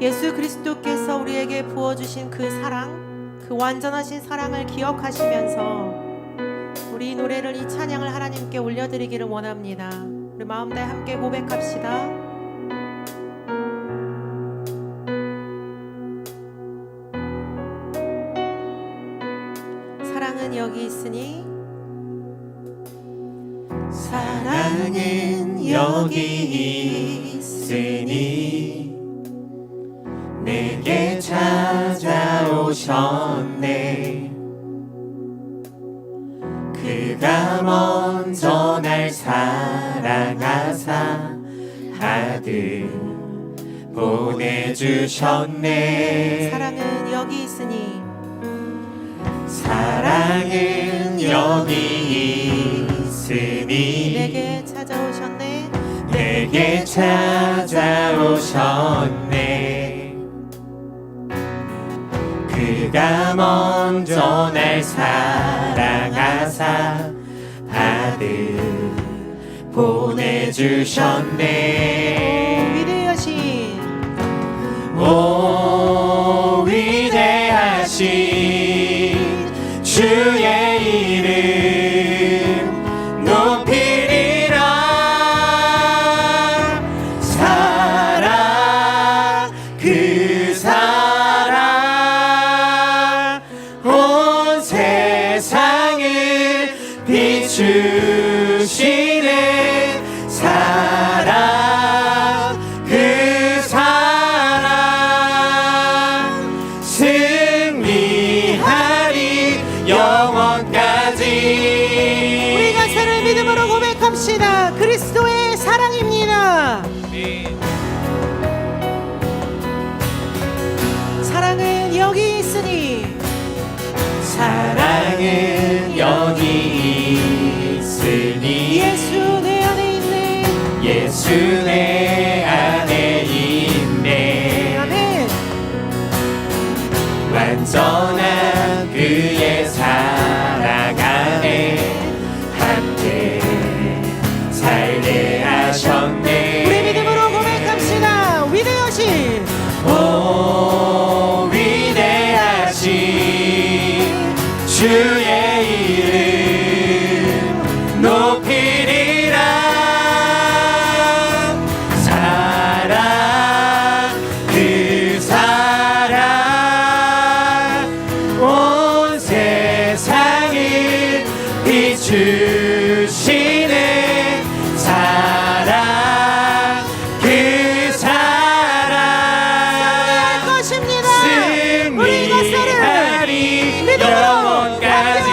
예수 그리스도께서 우리에게 부어주신 그 사랑, 그 완전하신 사랑을 기억하시면서 우리 이 노래를, 이 찬양을 하나님께 올려드리기를 원합니다. 우리 마음 다해 함께 고백합시다. 사랑은 여기 있으니, 사랑은 여기 있으니 내게 찾아오셨네. 그가 먼저 날 사랑하사 아들 보내주셨네. 사랑은 여기 있으니, 사랑은 여기 있으니 내게 찾아오셨네. 내게 찾아오셨네. 그가 먼저 날 사랑하사 아들 보내주셨네. 위대하신, 오 위대하신 주의 이름 높이리라. 사랑 그 사랑 온 세상을 비추시네. 사랑 그 사랑 승리하리 영원까지. 우리가 주를 믿음으로 고백합시다. 그리스도의 사랑입니다. 사랑은 여기 있으니, 사랑은 여기 있으니 예수 내 안에 있네. 예수 내 안에 있네. 아멘. 완전한 그의 사랑 안에 함께 살게 하셨네. 우리 믿음으로 고백합시다. 위대하신, 오 위대하신 주의 이름 높이리라. 사랑 그 사랑 온 세상을 비추시네. 사랑 그 사랑 것입니다. 우리가 승리하리 영원까지.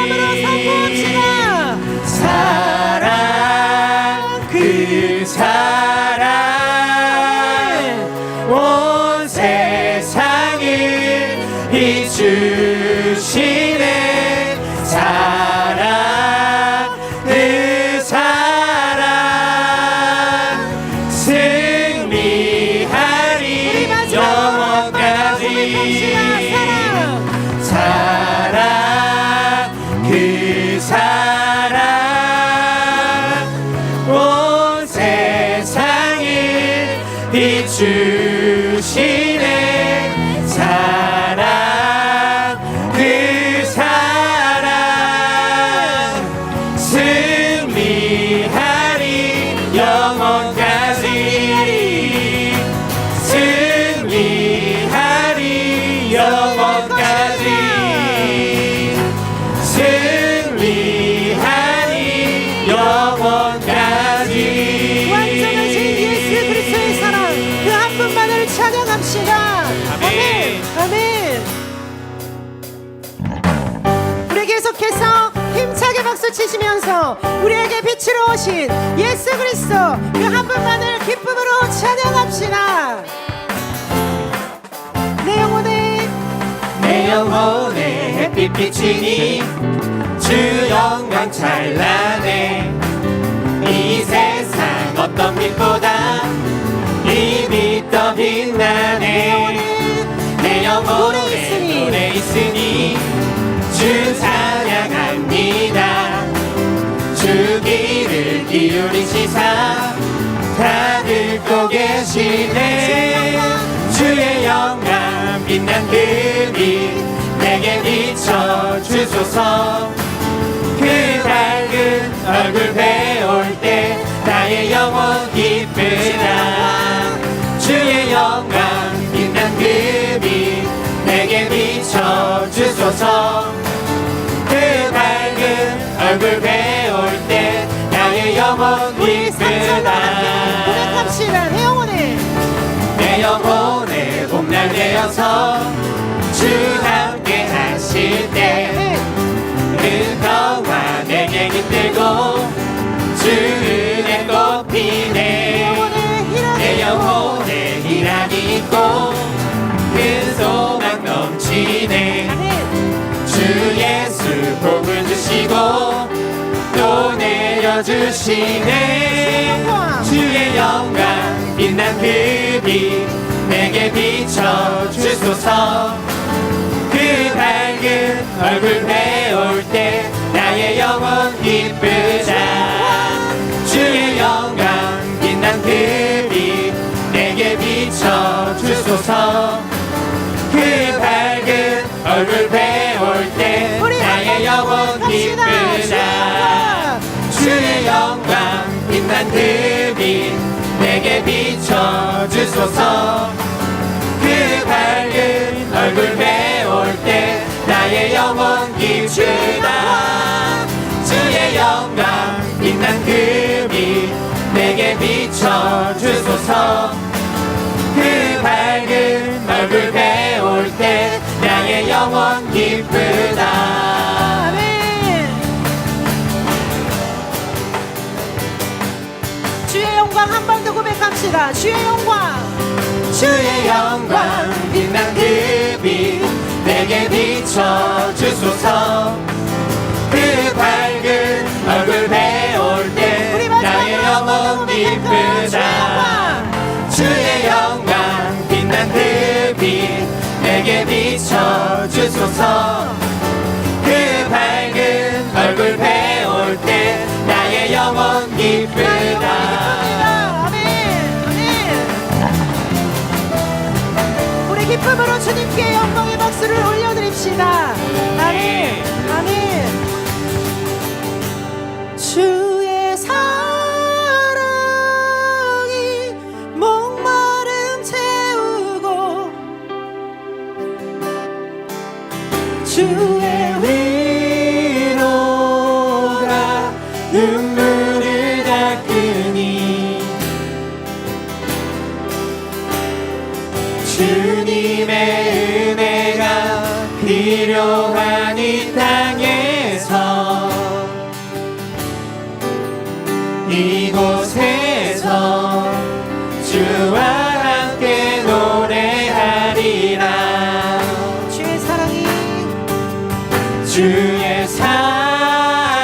사랑 그 사랑 온 세상을 비추시네. 사랑 그 사랑 승리하리 영원까지. 사랑 그 사랑 온 세상을 비추시네. 사랑 그 사랑 승리하리 영원까지. 승리하리 영원까지. 승리하리 영원까지. 완전하신 예수 그리스도의 사랑, 그 한 분만을 찬양합시다. 아멘. 아멘. 우리 계속해서 힘차게 박수 치시면서 우리에게 빛으로 오신 예수 그리스도 그 한 분만을 기쁨으로 찬양합시다. 내 영혼에 햇빛 비치니 주 영광 찬란해. 이 세상 어떤 빛보다 이 빛 더 빛나네. 내 영혼에 노래 있으니 주 찬양합니다. 주 귀를 기울이시사 다 듣고 계시네. 주의 영 빛난 금이 내게 비춰주소서. 그 밝은 얼굴 배울 때 나의 영혼 기쁘다. 주의 영광 빛난 금이 내게 비춰주소서. 그 밝은 얼굴 배울 때 나의 영혼 기쁘다. 고백합시다. 내 영혼에 내 영혼의 봄날 되어서 주 함께 하실 때 은혜와 내게 깃들고 주 은혜 꽃 피네. 내 영혼에 희락이 있고 큰 소망 넘치네. 주 예수 복을 주시고 또 내려주시네. 주의 영광 빛난 금이 내게 비춰주소서. 그 밝은 얼굴 배울 때 나의 영혼 기쁘다. 주의 영광 빛난 금이 내게 비춰주소서. 그 밝은 얼굴 배울 때 나의 영혼 기쁘다. 주의 영광 빛난 금이 내게 비춰주소서. 그 밝은 얼굴 배울 때 나의 영혼 기쁘다. 주의 영광 빛난 금이 내게 비춰주소서. 그 밝은 얼굴 배울 때 나의 영혼 기쁘다. 아멘. 주의 영광 한 번 더 고백합시다. 주의 영광 주의 영광 빛난 금이 내게 비춰주소서. 그 밝은 얼굴 배울 때 나의 영혼 기쁘다. 주의 영광 빛난 금이 내게 비춰주소서. 그 밝은 얼굴 배울 때 나의 영혼 기쁘다. 기쁨으로 주님께 영광의 박수를 올려드립시다. 아멘. 아멘. 주의 사랑이 목마름 채우고 주의 위로가 눈물을 닦으니 주님의 은혜가 필요한 이 땅에서 이곳에서 주와 함께 노래하리라. 주의 사랑이 주의 사랑이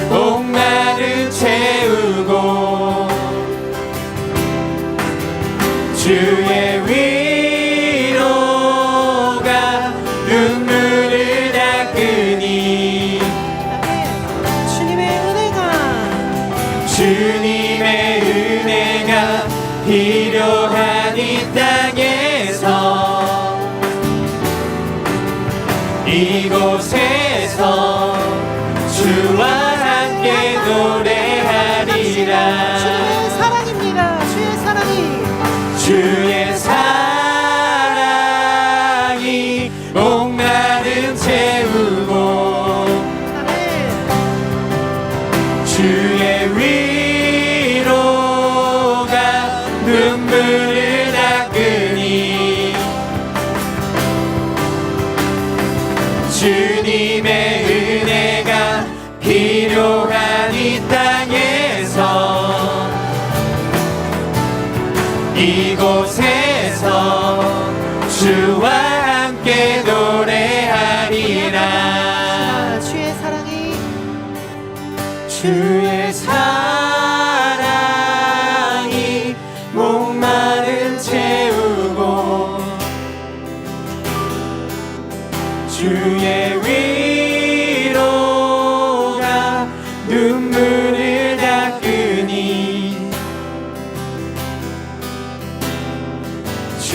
목마름 채우고 주의 위로가 눈물을 닦으니 주님의 은혜가 필요한 이 땅에서 이곳에서 주와 함께 노래하리라. 주의 사랑입니다. 주의 사랑이 주의 사랑이 목마름 채우고 주의 위로가 눈물을 닦으니 주님의 은혜가 필요한 이 땅에서 이곳에서 주와 함께 노래하리라. 주의 사랑이 주의 사랑이 목마른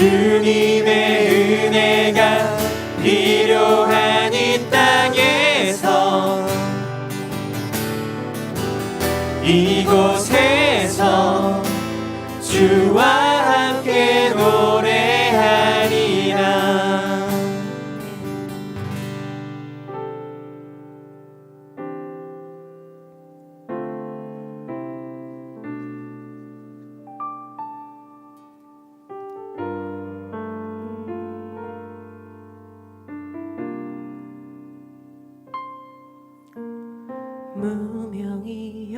주님의 은혜가 필요한 이 땅에서 이곳에서 주와 함께 노래하리라. 무명이어도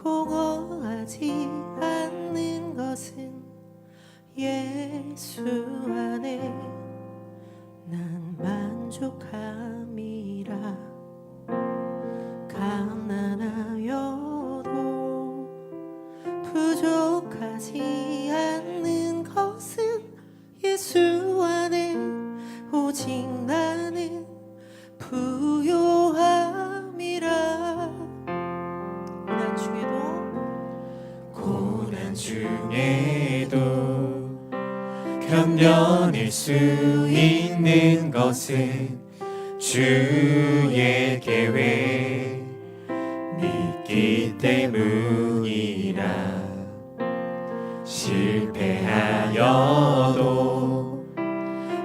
공허하지 않는 것은 예수 안에 난 만족함이라. 가난하여도 부족하지 않는 것은 예수 안에 오직 나는 부요함이라. 고난 중에도 견뎌낼 수 있는 것은 주의 계획 믿기 때문이라. 실패하여도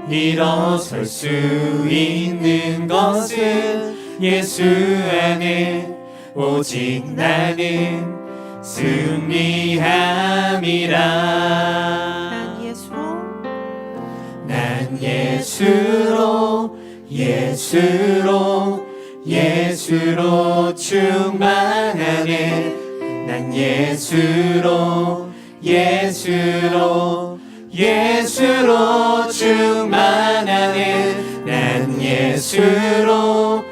일어설 수 있는 것은 예수 안에 오직 나는 승리함이라. 난 예수로 충만하네. 난 예수로 충만하네. 난 예수로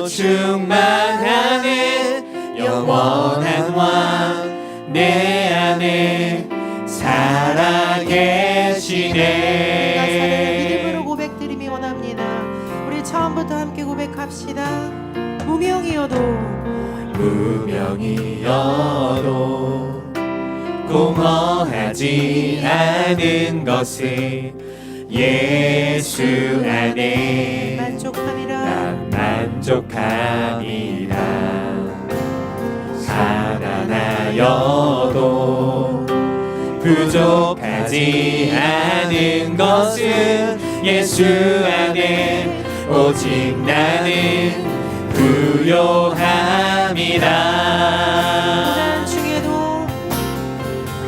충만하네. 영원한 왕 내 안에 살아계시네. 믿음으로 고백드림이 원합니다. 우리 처음부터 함께 고백합시다. 무명이어도 공허하지 않은 것은 예수 안에 난 만족함이라. 가난하여도 부족하지 않은 것은 예수 안에 오직 나는 부요함이라.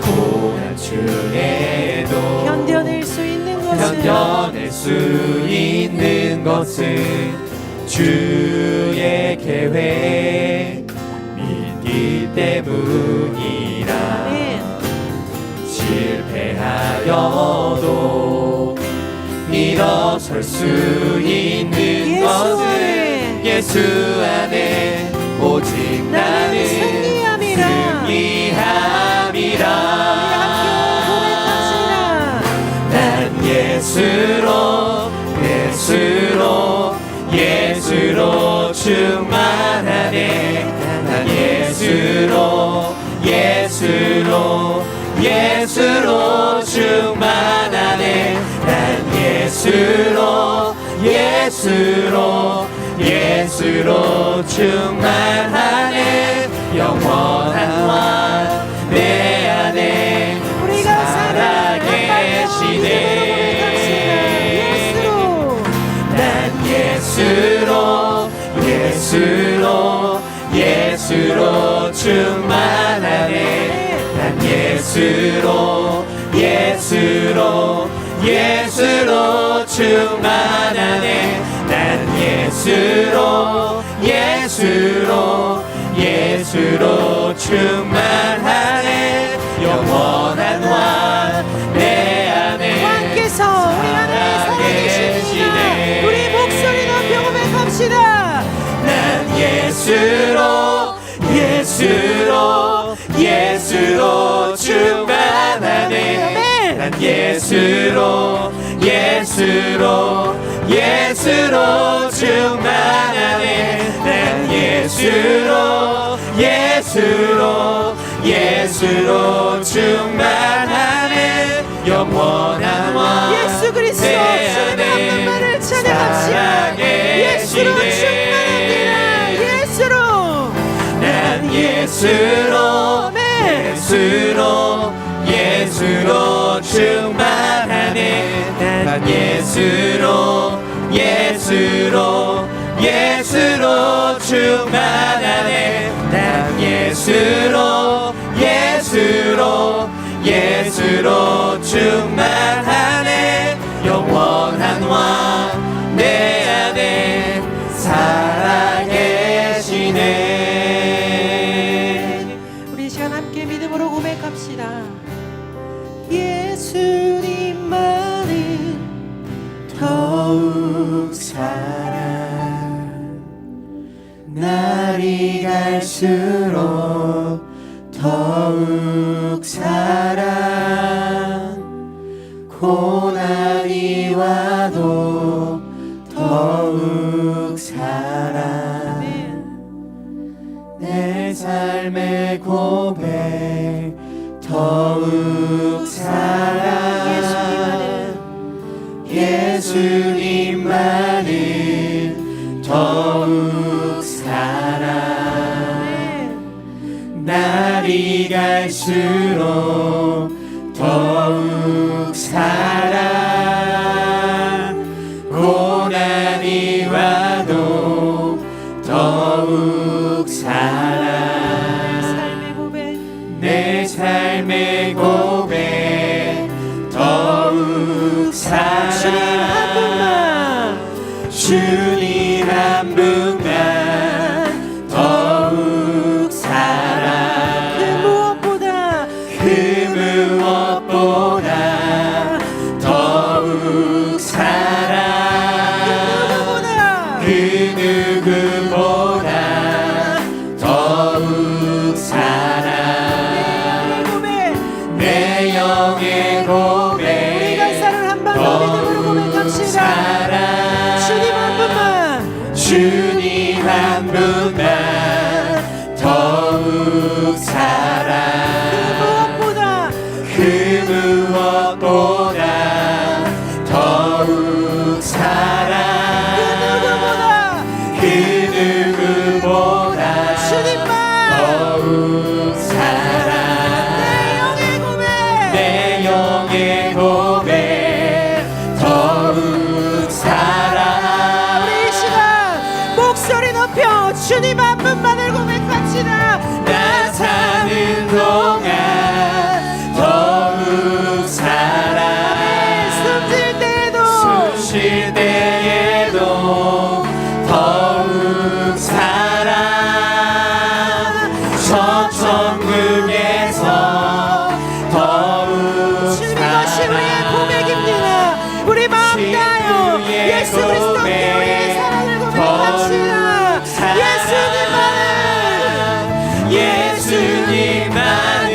고난 중에도 견뎌낼 수 있는 것은 주의 계획 믿기 때문이라. 실패하여도 일어설 수 있는 것은 예수 안에 오직 나는 승리함이라. 난 예수로 충만하네. 난 예수로 충만하네. 난 예수로 충만하네. 영원한 왕 내 안에 살아계시네. 난 예수로 충만하네. 난 예수로 충만하네. 난 예수로 충만하네. 영원한 왕 내 안에 왕께서 우리 안에 살아계시니라. 우리 목소리 높여 고백합시다. 난 예수로 충만하네. 난 예수로 충만하네. 난 예수로 예수로 충만하네 영원한 왕 예수 그리스도 내 주님의 한 안에 분만을 찬양합시다. 예수로 충만합니다. 예수로 난 예수로 예수로 충만하네 난 예수로 충만하네 난 예수로 충만하네 영원한 왕 내 안에 살아계시네. 우리 이 시간 함께 믿음으로 고백합시다. 예수님만은 더욱 사랑 날이 갈수록 더욱 사랑 고난이 와도 더욱 사랑 내 삶의 고백 더욱 사랑 예수님만은 더욱 사랑 날이 갈수록 더욱 사랑 고난이 와도 더욱 사랑 삶의 고백 내 삶의 고백 더욱 사랑 주님 한 분만 더욱 사랑 그 무엇보다 더욱 사랑 그 누구보다 더욱 사랑 내 영의 고백 우리 간사를 한 번 더 믿음으로 고백합시다. 주님 한 분만 더욱 사랑 그 무엇보다 더욱 사랑 그 누구보다 더욱 사랑 내 영의 고백 더욱 사랑 목소리 높여 주님 한 분만을 고백합시다. 나 사는 동안 더욱 사랑 숨 쉴 때에도 더욱 사랑 저 천국에서 더욱 주님 이것이 우리의 고백입니다. 우리 마음 다하여 예수 그리스도께 우리의 사랑을 고백합시다. 예수님만은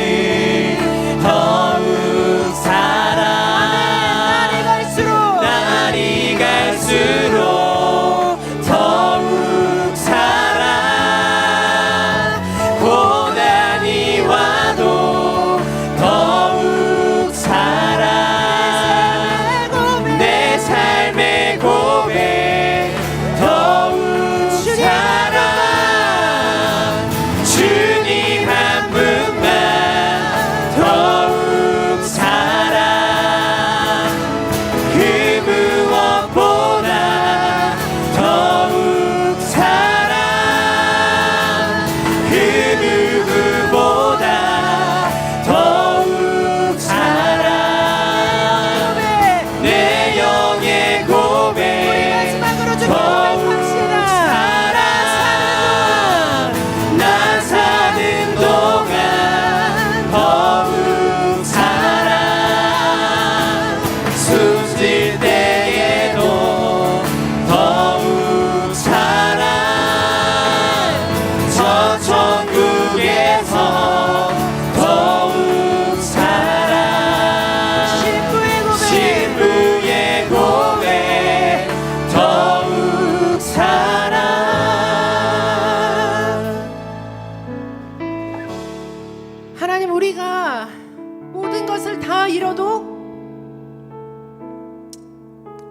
잃어도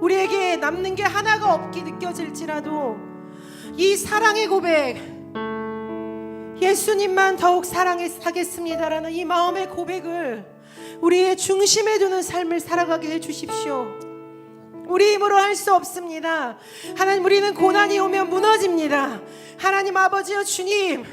우리에게 남는 게 하나가 없게 느껴질지라도 이 사랑의 고백, 예수님만 더욱 사랑하겠습니다라는 이 마음의 고백을 우리의 중심에 두는 삶을 살아가게 해주십시오. 우리 힘으로 할 수 없습니다. 하나님, 우리는 고난이 오면 무너집니다. 하나님 아버지여, 주님,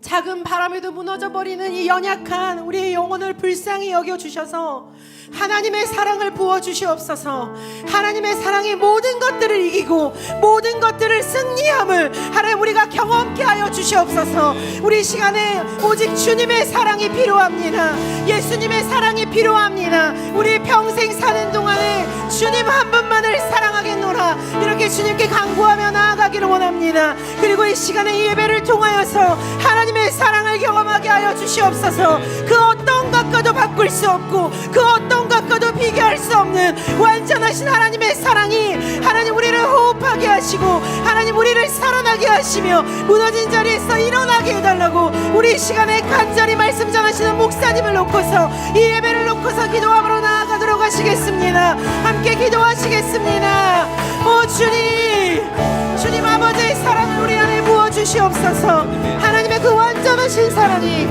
작은 바람에도 무너져버리는 이 연약한 우리의 영혼을 불쌍히 여겨주셔서 하나님의 사랑을 부어주시옵소서. 하나님의 사랑이 모든 것들을 이기고 모든 것들을 승리함을 하나님 우리가 경험케 하여 주시옵소서. 우리 시간에 오직 주님의 사랑이 필요합니다. 예수님의 사랑이 필요합니다. 우리 평생 사는 동안에 주님 한 분만을 사랑하겠노라, 이렇게 주님께 간구하며 나아가기를 원합니다. 그리고 이 시간에 이 예배를 통하여서 하나님의 사랑을 경험하게 하여 주시옵소서. 그 어떤 것과도 바꿀 수 없고 그 어떤 것과도 비교할 수 없는 완전하신 하나님의 사랑이 하나님 우리를 호흡하게 하시고 하나님 우리를 살아나게 하시며 무너진 자리에서 일어나게 해달라고 우리 시간에 간절히 말씀 전하시는 목사님을 놓고서 이 예배를 놓고서 기도함으로 나아가도록 하시겠습니다. 함께 기도하시겠습니다. 오 주님 아버지의 사랑을 우리 안에 부어주시옵소서. 하나님의 그 완전하신 사랑이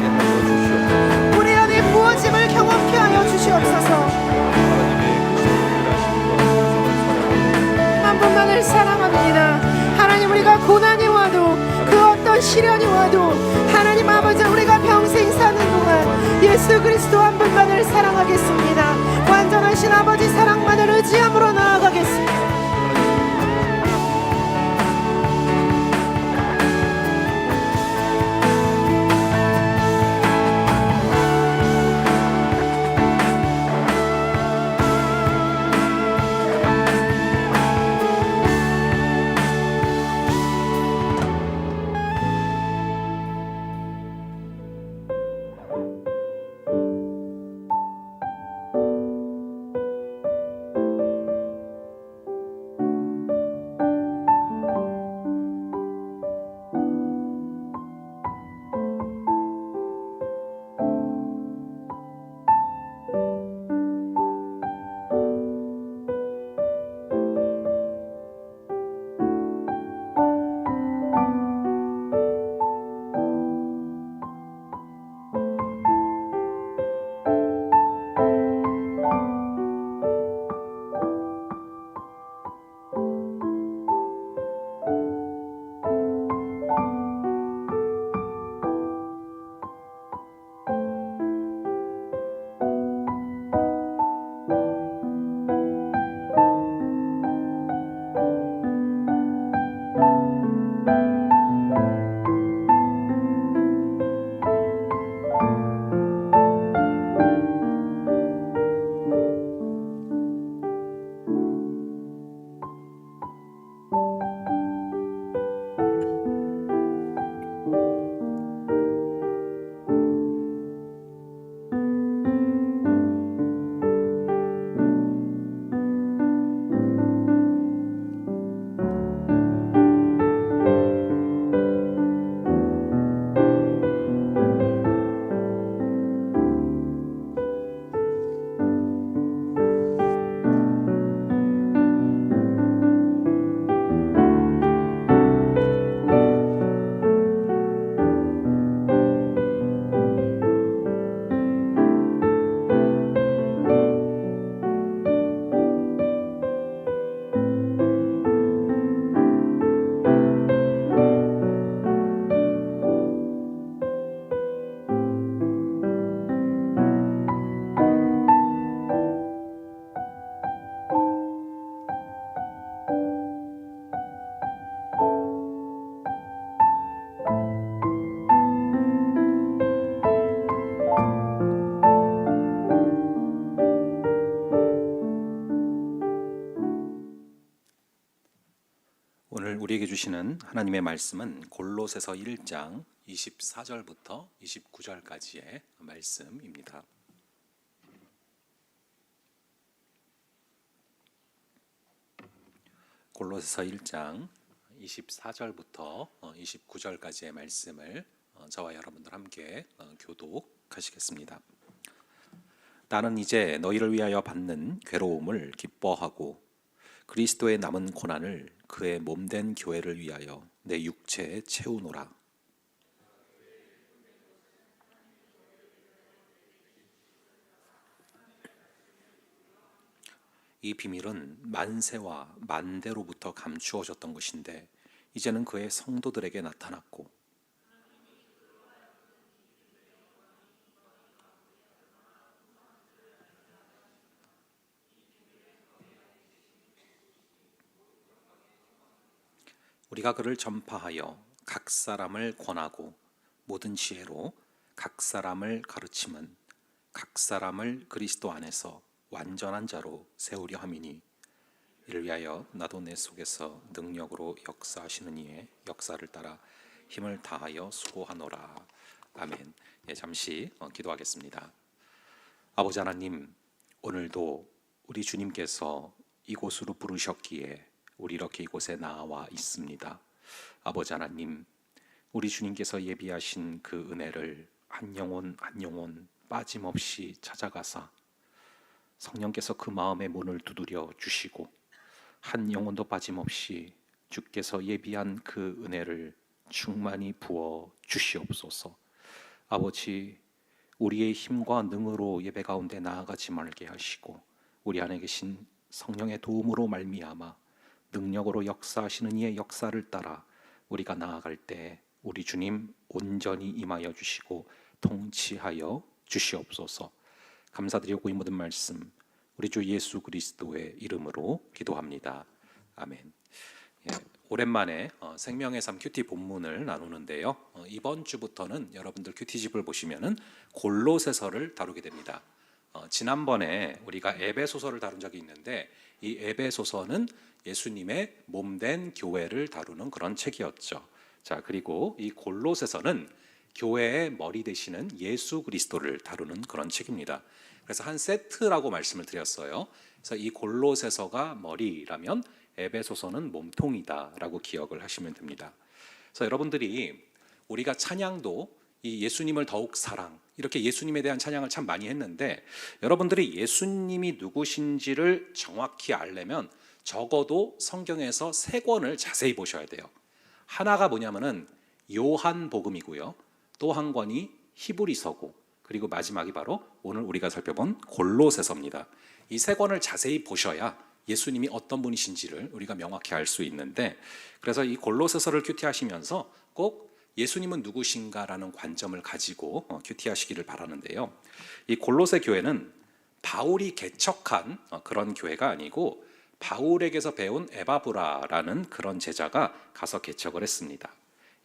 우리 안에 부어짐을 경험케 하여 주시옵소서. 한 분만을 사랑합니다. 하나님, 우리가 고난이 와도 그 어떤 시련이 와도 하나님 아버지, 우리가 평생 사는 동안 예수 그리스도 한 분만을 사랑하겠습니다. 완전하신 아버지 사랑만을 의지함으로 나아가겠습니다. 오늘 우리에게 주시는 하나님의 말씀은 골로새서 1장 24절부터 29절까지의 말씀입니다. 골로새서 1장 24절부터 29절까지의 말씀을 저와 여러분들 함께 교독하시겠습니다. 나는 이제 너희를 위하여 받는 괴로움을 기뻐하고 그리스도의 남은 고난을 그의 몸된 교회를 위하여 내 육체에 채우노라. 이 비밀은 만세와 만대로부터 감추어졌던 것인데 이제는 그의 성도들에게 나타났고 우리가 그를 전파하여 각 사람을 권하고 모든 지혜로 각 사람을 가르침은 각 사람을 그리스도 안에서 완전한 자로 세우려 함이니 이를 위하여 나도 내 속에서 능력으로 역사하시는 이의 역사를 따라 힘을 다하여 수고하노라. 아멘. 잠시 기도하겠습니다. 아버지 하나님, 오늘도 우리 주님께서 이곳으로 부르셨기에 우리 이렇게 이곳에 나와 있습니다. 아버지 하나님, 우리 주님께서 예비하신 그 은혜를 한 영혼 한 영혼 빠짐없이 찾아가사 성령께서 그 마음의 문을 두드려 주시고 한 영혼도 빠짐없이 주께서 예비한 그 은혜를 충만히 부어 주시옵소서. 아버지, 우리의 힘과 능으로 예배 가운데 나아가지 말게 하시고 우리 안에 계신 성령의 도움으로 말미암아 능력으로 역사하시는 이의 역사를 따라 우리가 나아갈 때 우리 주님 온전히 임하여 주시고 통치하여 주시옵소서. 감사드리고 이 모든 말씀 우리 주 예수 그리스도의 이름으로 기도합니다. 아멘. 오랜만에 생명의 삶 큐티 본문을 나누는데요. 이번 주부터는 여러분들 큐티집을 보시면은 골로새서를 다루게 됩니다. 지난번에 우리가 에베소서를 다룬 적이 있는데 이 에베소서는 예수님의 몸된 교회를 다루는 그런 책이었죠. 자, 그리고 이 골로새서는 교회의 머리 되시는 예수 그리스도를 다루는 그런 책입니다. 그래서 한 세트라고 말씀을 드렸어요. 그래서 이 골로새서가 머리라면 에베소서는 몸통이다라고 기억을 하시면 됩니다. 그래서 여러분들이 우리가 찬양도 이 예수님을 더욱 사랑, 이렇게 예수님에 대한 찬양을 참 많이 했는데 여러분들이 예수님이 누구신지를 정확히 알려면 적어도 성경에서 3권을 자세히 보셔야 돼요. 하나가 뭐냐면은 요한복음이고요. 또 한 권이 히브리서고, 그리고 마지막이 바로 오늘 우리가 살펴본 골로새서입니다. 이 3권을 자세히 보셔야 예수님이 어떤 분이신지를 우리가 명확히 알 수 있는데, 그래서 이 골로새서를 큐티하시면서 꼭 예수님은 누구신가라는 관점을 가지고 큐티하시기를 바라는데요. 이 골로새 교회는 바울이 개척한 그런 교회가 아니고 바울에게서 배운 에바브라라는 그런 제자가 가서 개척을 했습니다.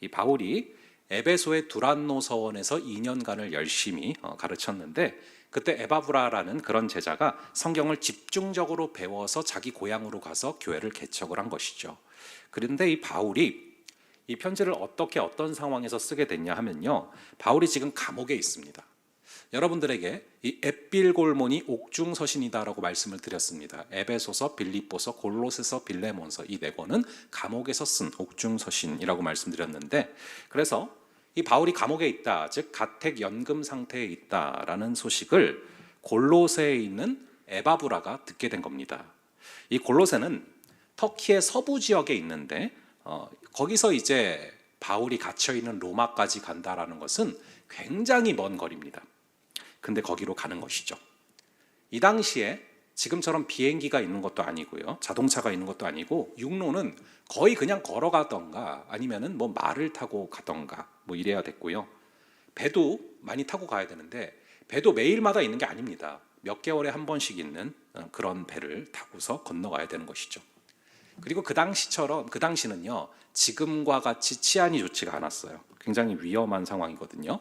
이 바울이 에베소의 두란노 서원에서 2년간을 열심히 가르쳤는데 그때 에바브라라는 그런 제자가 성경을 집중적으로 배워서 자기 고향으로 가서 교회를 개척을 한 것이죠. 그런데 이 바울이 이 편지를 어떤 상황에서 쓰게 됐냐 하면요, 바울이 지금 감옥에 있습니다. 여러분들에게 이 앳빌골몬이 옥중서신이다라고 말씀을 드렸습니다. 에베소서, 빌립보서, 골로새서, 빌레몬서, 이 4권은 감옥에서 쓴 옥중서신이라고 말씀드렸는데, 그래서 이 바울이 감옥에 있다, 즉 가택 연금 상태에 있다라는 소식을 골로새에 있는 에바브라가 듣게 된 겁니다. 이 골로새는 터키의 서부 지역에 있는데 거기서 이제 바울이 갇혀 있는 로마까지 간다라는 것은 굉장히 먼 거리입니다. 근데 거기로 가는 것이죠. 이 당시에 지금처럼 비행기가 있는 것도 아니고요, 자동차가 있는 것도 아니고 육로는 거의 그냥 걸어가던가 아니면은 뭐 말을 타고 가던가 뭐 이래야 됐고요. 배도 많이 타고 가야 되는데 배도 매일마다 있는 게 아닙니다. 몇 개월에 한 번씩 있는 그런 배를 타고서 건너가야 되는 것이죠. 그리고 그 당시는요, 지금과 같이 치안이 좋지가 않았어요. 굉장히 위험한 상황이거든요.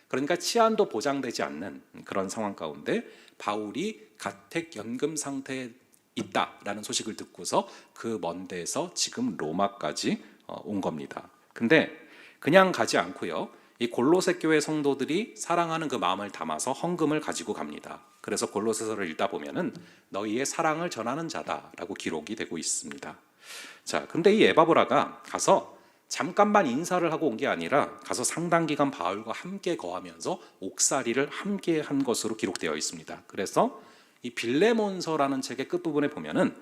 그러니까 치안도 보장되지 않는 그런 상황 가운데 바울이 가택 연금 상태에 있다라는 소식을 듣고서 그 먼 데에서 지금 로마까지 온 겁니다. 근데 그냥 가지 않고요, 이 골로새 교회 성도들이 사랑하는 그 마음을 담아서 헌금을 가지고 갑니다. 그래서 골로새서를 읽다 보면은 너희의 사랑을 전하는 자다라고 기록이 되고 있습니다. 자, 근데 이 에바브라가 가서 잠깐만 인사를 하고 온 게 아니라 가서 상당 기간 바울과 함께 거하면서 옥살이를 함께 한 것으로 기록되어 있습니다. 그래서 이 빌레몬서라는 책의 끝부분에 보면은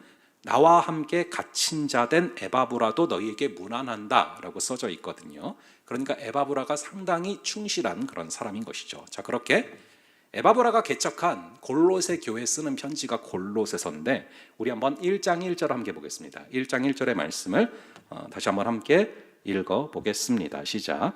나와 함께 갇힌 자 된 에바브라도 너희에게 문안한다 라고 써져 있거든요. 그러니까 에바브라가 상당히 충실한 그런 사람인 것이죠. 자, 그렇게 에바브라가 개척한 골로새 교회에 쓰는 편지가 골로새서인데, 우리 한번 1장 1절 함께 보겠습니다. 1장 1절의 말씀을 다시 한번 함께 읽어보겠습니다. 시작.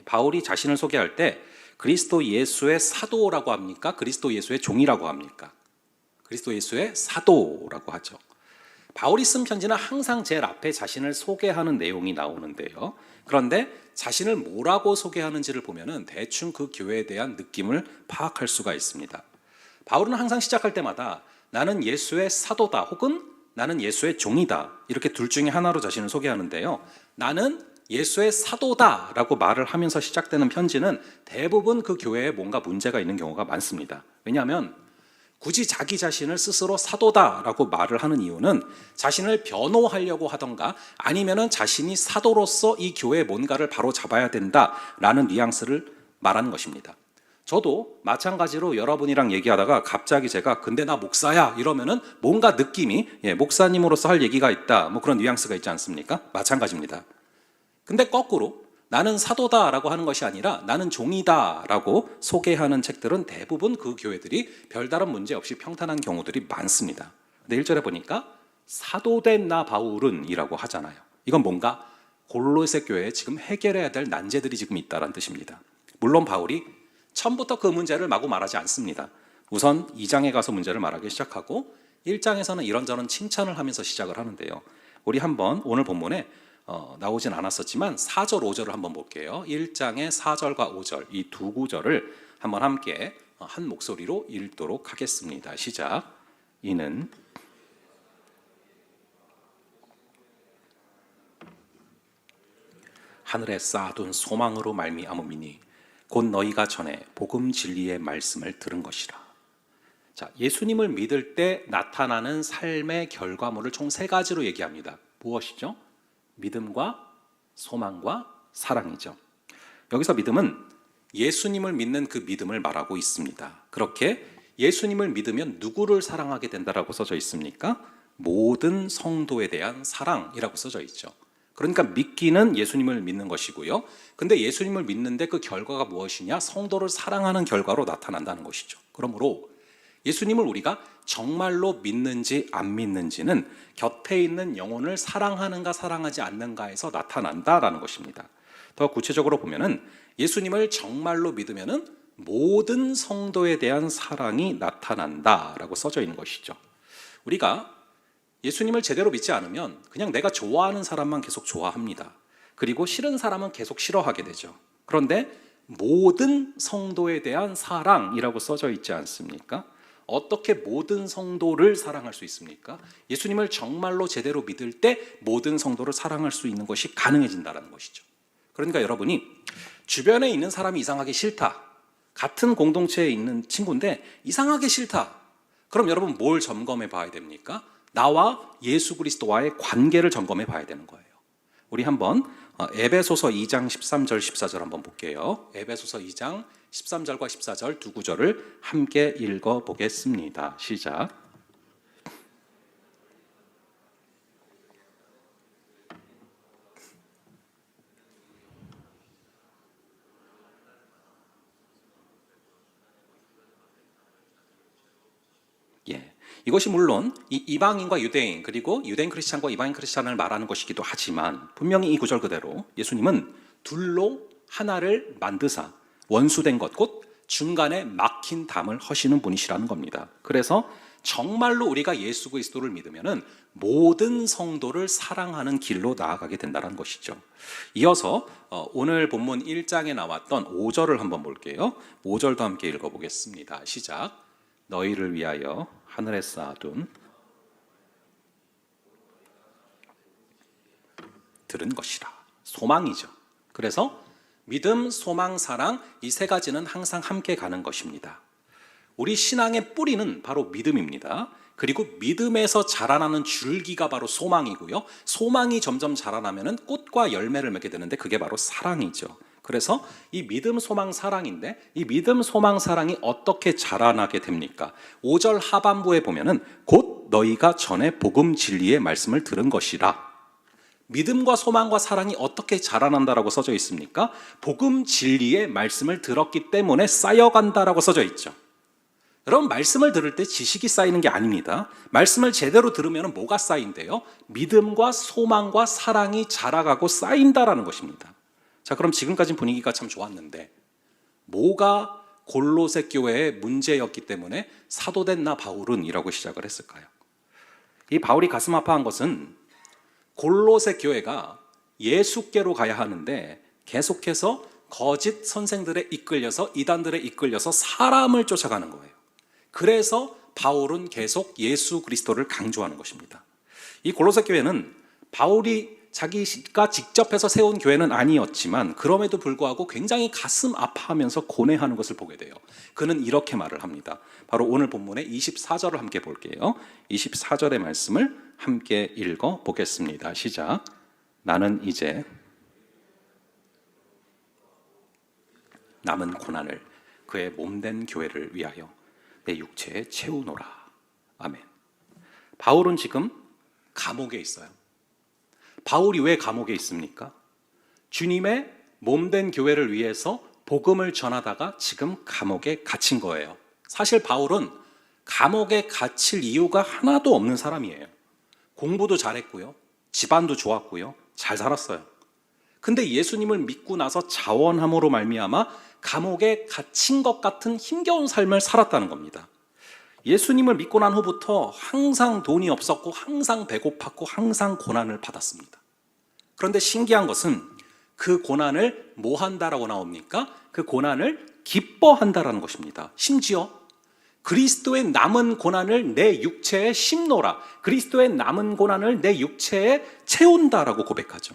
바울이 자신을 소개할 때 그리스도 예수의 사도라고 합니까? 그리스도 예수의 종이라고 합니까? 그리스도 예수의 사도라고 하죠. 바울이 쓴 편지는 항상 제일 앞에 자신을 소개하는 내용이 나오는데요. 그런데 자신을 뭐라고 소개하는지를 보면은 대충 그 교회에 대한 느낌을 파악할 수가 있습니다. 바울은 항상 시작할 때마다 나는 예수의 사도다 혹은 나는 예수의 종이다, 이렇게 둘 중에 하나로 자신을 소개하는데요. 나는 예수의 사도다 라고 말을 하면서 시작되는 편지는 대부분 그 교회에 뭔가 문제가 있는 경우가 많습니다. 왜냐하면 굳이 자기 자신을 스스로 사도다 라고 말을 하는 이유는 자신을 변호하려고 하던가 아니면은 자신이 사도로서 이 교회에 뭔가를 바로 잡아야 된다 라는 뉘앙스를 말하는 것입니다. 저도 마찬가지로 여러분이랑 얘기하다가 갑자기 제가 근데 나 목사야 이러면은 뭔가 느낌이 목사님으로서 할 얘기가 있다, 뭐 그런 뉘앙스가 있지 않습니까? 마찬가지입니다. 근데 거꾸로 나는 사도다라고 하는 것이 아니라 나는 종이다라고 소개하는 책들은 대부분 그 교회들이 별다른 문제 없이 평탄한 경우들이 많습니다. 근데 1절에 보니까 사도된 나 바울은 이라고 하잖아요. 이건 뭔가 골로새 교회에 지금 해결해야 될 난제들이 지금 있다는 뜻입니다. 물론 바울이 처음부터 그 문제를 마구 말하지 않습니다. 우선 2장에 가서 문제를 말하기 시작하고 1장에서는 이런저런 칭찬을 하면서 시작을 하는데요. 우리 한번 오늘 본문에 나오진 않았었지만 4절 5절을 한번 볼게요. 1장의 4절과 5절 이 두 구절을 한번 함께 한 목소리로 읽도록 하겠습니다. 시작. 이는 하늘에 쌓아둔 소망으로 말미암음이니 곧 너희가 전에 복음 진리의 말씀을 들은 것이라. 자, 예수님을 믿을 때 나타나는 삶의 결과물을 총 3가지로 얘기합니다. 무엇이죠? 믿음과 소망과 사랑이죠. 여기서 믿음은 예수님을 믿는 그 믿음을 말하고 있습니다. 그렇게 예수님을 믿으면 누구를 사랑하게 된다라고 써져 있습니까? 모든 성도에 대한 사랑이라고 써져 있죠. 그러니까 믿기는 예수님을 믿는 것이고요. 근데 예수님을 믿는데 그 결과가 무엇이냐? 성도를 사랑하는 결과로 나타난다는 것이죠. 그러므로 예수님을 우리가 정말로 믿는지 안 믿는지는 곁에 있는 영혼을 사랑하는가 사랑하지 않는가에서 나타난다라는 것입니다. 더 구체적으로 보면은 예수님을 정말로 믿으면은 모든 성도에 대한 사랑이 나타난다라고 써져 있는 것이죠. 우리가 예수님을 제대로 믿지 않으면 그냥 내가 좋아하는 사람만 계속 좋아합니다. 그리고 싫은 사람은 계속 싫어하게 되죠. 그런데 모든 성도에 대한 사랑이라고 써져 있지 않습니까? 어떻게 모든 성도를 사랑할 수 있습니까? 예수님을 정말로 제대로 믿을 때 모든 성도를 사랑할 수 있는 것이 가능해진다는 것이죠. 그러니까 여러분이 주변에 있는 사람이 이상하게 싫다, 같은 공동체에 있는 친구인데 이상하게 싫다, 그럼 여러분 뭘 점검해 봐야 됩니까? 나와 예수 그리스도와의 관계를 점검해 봐야 되는 거예요. 우리 한번 에베소서 2장 13절 14절 한번 볼게요. 에베소서 2장 13절과 14절 두 구절을 함께 읽어보겠습니다. 시작. 이것이 물론 이방인과 유대인, 그리고 유대인 크리스찬과 이방인 크리스찬을 말하는 것이기도 하지만 분명히 이 구절 그대로 예수님은 둘로 하나를 만드사 원수된 것 곧 중간에 막힌 담을 허시는 분이시라는 겁니다. 그래서 정말로 우리가 예수 그리스도를 믿으면은 모든 성도를 사랑하는 길로 나아가게 된다는 것이죠. 이어서 오늘 본문 1장에 나왔던 5절을 한번 볼게요. 5절도 함께 읽어보겠습니다. 시작. 너희를 위하여 하늘에 쌓아둔 들은 것이라. 소망이죠. 그래서 믿음, 소망, 사랑 이 3가지는 항상 함께 가는 것입니다. 우리 신앙의 뿌리는 바로 믿음입니다. 그리고 믿음에서 자라나는 줄기가 바로 소망이고요. 소망이 점점 자라나면은 꽃과 열매를 맺게 되는데 그게 바로 사랑이죠. 그래서 이 믿음, 소망, 사랑인데 이 믿음, 소망, 사랑이 어떻게 자라나게 됩니까? 5절 하반부에 보면은 곧 너희가 전에 복음 진리의 말씀을 들은 것이라. 믿음과 소망과 사랑이 어떻게 자라난다라고 써져 있습니까? 복음 진리의 말씀을 들었기 때문에 쌓여간다라고 써져 있죠. 여러분, 말씀을 들을 때 지식이 쌓이는 게 아닙니다. 말씀을 제대로 들으면 뭐가 쌓인대요? 믿음과 소망과 사랑이 자라가고 쌓인다라는 것입니다. 자, 그럼 지금까지 분위기가 참 좋았는데 뭐가 골로새 교회의 문제였기 때문에 사도된 나 바울은 이라고 시작을 했을까요? 이 바울이 가슴 아파한 것은 골로새 교회가 예수께로 가야 하는데 계속해서 거짓 선생들에 이끌려서 이단들에 이끌려서 사람을 쫓아가는 거예요. 그래서 바울은 계속 예수 그리스도를 강조하는 것입니다. 이 골로새 교회는 바울이 자기가 직접 해서 세운 교회는 아니었지만 그럼에도 불구하고 굉장히 가슴 아파하면서 고뇌하는 것을 보게 돼요. 그는 이렇게 말을 합니다. 바로 오늘 본문의 24절을 함께 볼게요. 24절의 말씀을 함께 읽어 보겠습니다. 시작. 나는 이제 남은 고난을 그의 몸된 교회를 위하여 내 육체에 채우노라. 아멘. 바울은 지금 감옥에 있어요. 바울이 왜 감옥에 있습니까? 주님의 몸된 교회를 위해서 복음을 전하다가 지금 감옥에 갇힌 거예요. 사실 바울은 감옥에 갇힐 이유가 하나도 없는 사람이에요. 공부도 잘했고요, 집안도 좋았고요, 잘 살았어요. 근데 예수님을 믿고 나서 자원함으로 말미암아 감옥에 갇힌 것 같은 힘겨운 삶을 살았다는 겁니다. 예수님을 믿고 난 후부터 항상 돈이 없었고 항상 배고팠고 항상 고난을 받았습니다. 그런데 신기한 것은 그 고난을 뭐 한다라고 나옵니까? 그 고난을 기뻐한다라는 것입니다. 심지어 그리스도의 남은 고난을 내 육체에 심노라, 그리스도의 남은 고난을 내 육체에 채운다라고 고백하죠.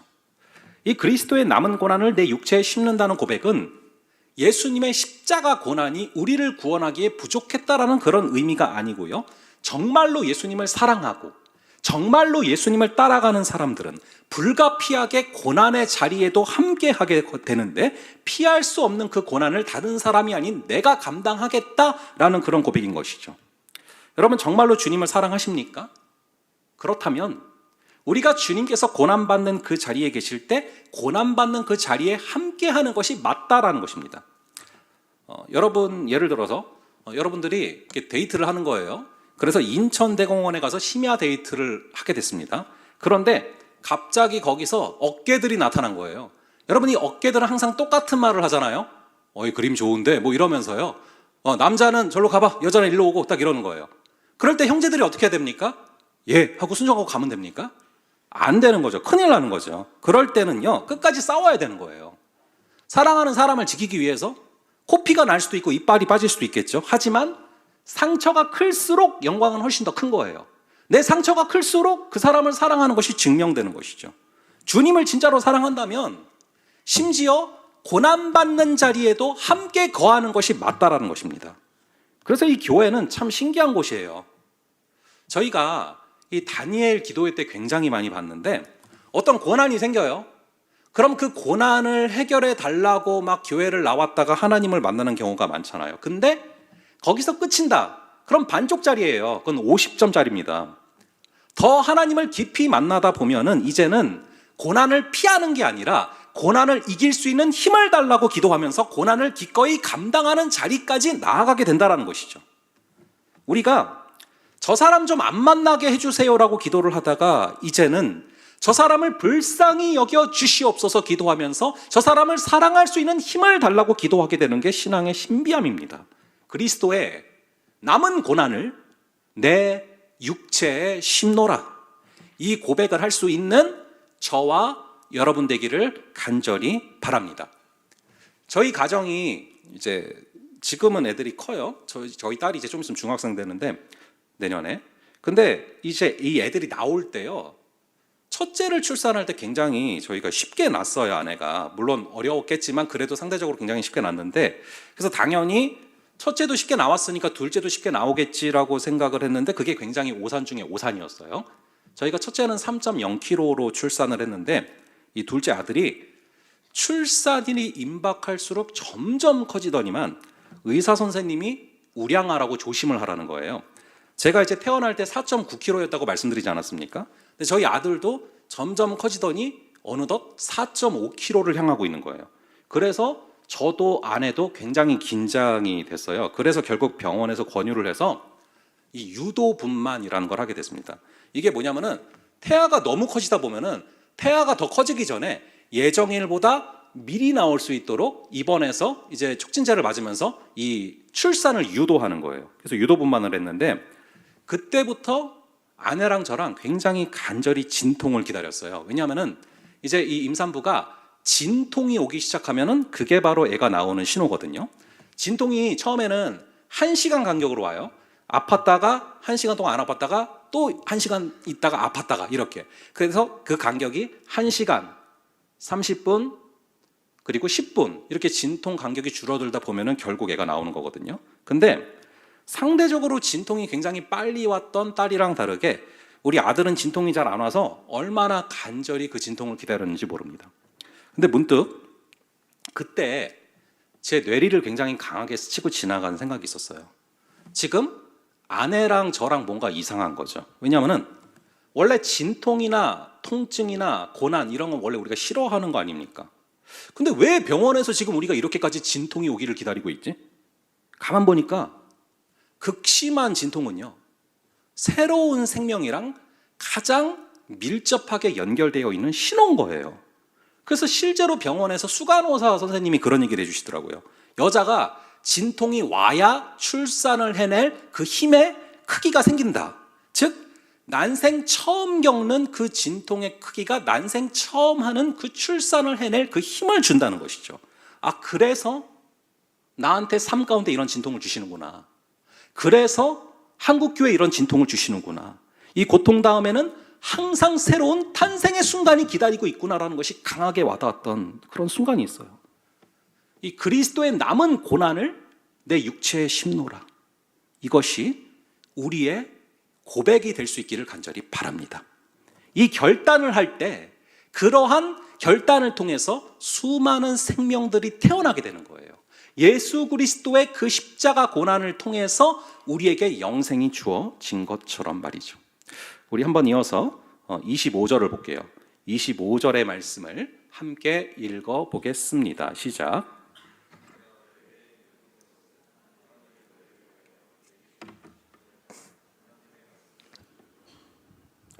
이 그리스도의 남은 고난을 내 육체에 심는다는 고백은 예수님의 십자가 고난이 우리를 구원하기에 부족했다라는 그런 의미가 아니고요, 정말로 예수님을 사랑하고 정말로 예수님을 따라가는 사람들은 불가피하게 고난의 자리에도 함께하게 되는데 피할 수 없는 그 고난을 다른 사람이 아닌 내가 감당하겠다라는 그런 고백인 것이죠. 여러분, 정말로 주님을 사랑하십니까? 그렇다면 우리가 주님께서 고난받는 그 자리에 계실 때 고난받는 그 자리에 함께하는 것이 맞다라는 것입니다. 여러분, 예를 들어서 여러분들이 이렇게 데이트를 하는 거예요. 그래서 인천대공원에 가서 심야 데이트를 하게 됐습니다. 그런데 갑자기 거기서 어깨들이 나타난 거예요. 여러분, 이 어깨들은 항상 똑같은 말을 하잖아요. 이 그림 좋은데 뭐 이러면서요. 남자는 절로 가봐, 여자는 일로 오고, 딱 이러는 거예요. 그럴 때 형제들이 어떻게 해야 됩니까? 예 하고 순종하고 가면 됩니까? 안 되는 거죠. 큰일 나는 거죠. 그럴 때는요, 끝까지 싸워야 되는 거예요. 사랑하는 사람을 지키기 위해서 코피가 날 수도 있고 이빨이 빠질 수도 있겠죠. 하지만 상처가 클수록 영광은 훨씬 더 큰 거예요. 내 상처가 클수록 그 사람을 사랑하는 것이 증명되는 것이죠. 주님을 진짜로 사랑한다면 심지어 고난받는 자리에도 함께 거하는 것이 맞다라는 것입니다. 그래서 이 교회는 참 신기한 곳이에요. 저희가 이 다니엘 기도회 때 굉장히 많이 봤는데 어떤 고난이 생겨요. 그럼 그 고난을 해결해 달라고 막 교회를 나왔다가 하나님을 만나는 경우가 많잖아요. 근데 거기서 끝인다. 그럼 반쪽짜리예요. 그건 50점짜리입니다. 더 하나님을 깊이 만나다 보면은 이제는 고난을 피하는 게 아니라 고난을 이길 수 있는 힘을 달라고 기도하면서 고난을 기꺼이 감당하는 자리까지 나아가게 된다는 것이죠. 우리가 저 사람 좀 안 만나게 해주세요라고 기도를 하다가 이제는 저 사람을 불쌍히 여겨 주시옵소서 기도하면서 저 사람을 사랑할 수 있는 힘을 달라고 기도하게 되는 게 신앙의 신비함입니다. 그리스도의 남은 고난을 내 육체에 심노라, 이 고백을 할 수 있는 저와 여러분 되기를 간절히 바랍니다. 저희 가정이 이제 지금은 애들이 커요. 저희 딸이 이제 좀 있으면 중학생 되는데 내년에. 근데 이제 이 애들이 나올 때요, 첫째를 출산할 때 굉장히 저희가 쉽게 낳았어요. 아내가 물론 어려웠겠지만 그래도 상대적으로 굉장히 쉽게 낳았는데, 그래서 당연히 첫째도 쉽게 나왔으니까 둘째도 쉽게 나오겠지라고 생각을 했는데 그게 굉장히 오산 중에 오산이었어요. 저희가 첫째는 3.0kg로 출산을 했는데 이 둘째 아들이 출산이 임박할수록 점점 커지더니만 의사 선생님이 우량하라고 조심을 하라는 거예요. 제가 이제 태어날 때 4.9kg였다고 말씀드리지 않았습니까? 근데 저희 아들도 점점 커지더니 어느덧 4.5kg를 향하고 있는 거예요. 그래서 저도 아내도 굉장히 긴장이 됐어요. 그래서 결국 병원에서 권유를 해서 이 유도분만이라는 걸 하게 됐습니다. 이게 뭐냐면은 태아가 너무 커지다 보면은 태아가 더 커지기 전에 예정일보다 미리 나올 수 있도록 입원해서 이제 촉진제를 맞으면서 이 출산을 유도하는 거예요. 그래서 유도분만을 했는데 그때부터 아내랑 저랑 굉장히 간절히 진통을 기다렸어요. 왜냐하면은 이제 이 임산부가 진통이 오기 시작하면은 그게 바로 애가 나오는 신호거든요. 진통이 처음에는 1시간 간격으로 와요. 아팠다가 1시간 동안 안 아팠다가 또 1시간 있다가 아팠다가 이렇게. 그래서 그 간격이 1시간, 30분, 그리고 10분 이렇게 진통 간격이 줄어들다 보면은 결국 애가 나오는 거거든요. 근데 상대적으로 진통이 굉장히 빨리 왔던 딸이랑 다르게 우리 아들은 진통이 잘 안 와서 얼마나 간절히 그 진통을 기다렸는지 모릅니다. 근데 문득 그때 제 뇌리를 굉장히 강하게 스치고 지나간 생각이 있었어요. 지금 아내랑 저랑 뭔가 이상한 거죠. 왜냐하면 원래 진통이나 통증이나 고난 이런 건 원래 우리가 싫어하는 거 아닙니까? 근데 왜 병원에서 지금 우리가 이렇게까지 진통이 오기를 기다리고 있지? 가만 보니까 극심한 진통은요, 새로운 생명이랑 가장 밀접하게 연결되어 있는 신호인 거예요. 그래서 실제로 병원에서 수간호사 선생님이 그런 얘기를 해주시더라고요. 여자가 진통이 와야 출산을 해낼 그 힘의 크기가 생긴다. 즉 난생 처음 겪는 그 진통의 크기가 난생 처음 하는 그 출산을 해낼 그 힘을 준다는 것이죠. 아, 그래서 나한테 삶 가운데 이런 진통을 주시는구나. 그래서 한국교회에 이런 진통을 주시는구나. 이 고통 다음에는 항상 새로운 탄생의 순간이 기다리고 있구나라는 것이 강하게 와닿았던 그런 순간이 있어요. 이 그리스도의 남은 고난을 내 육체에 심노라. 이것이 우리의 고백이 될 수 있기를 간절히 바랍니다. 이 결단을 할 때 그러한 결단을 통해서 수많은 생명들이 태어나게 되는 거예요. 예수 그리스도의 그 십자가 고난을 통해서 우리에게 영생이 주어진 것처럼 말이죠. 우리 한번 이어서 25절을 볼게요. 25절의 말씀을 함께 읽어보겠습니다. 시작.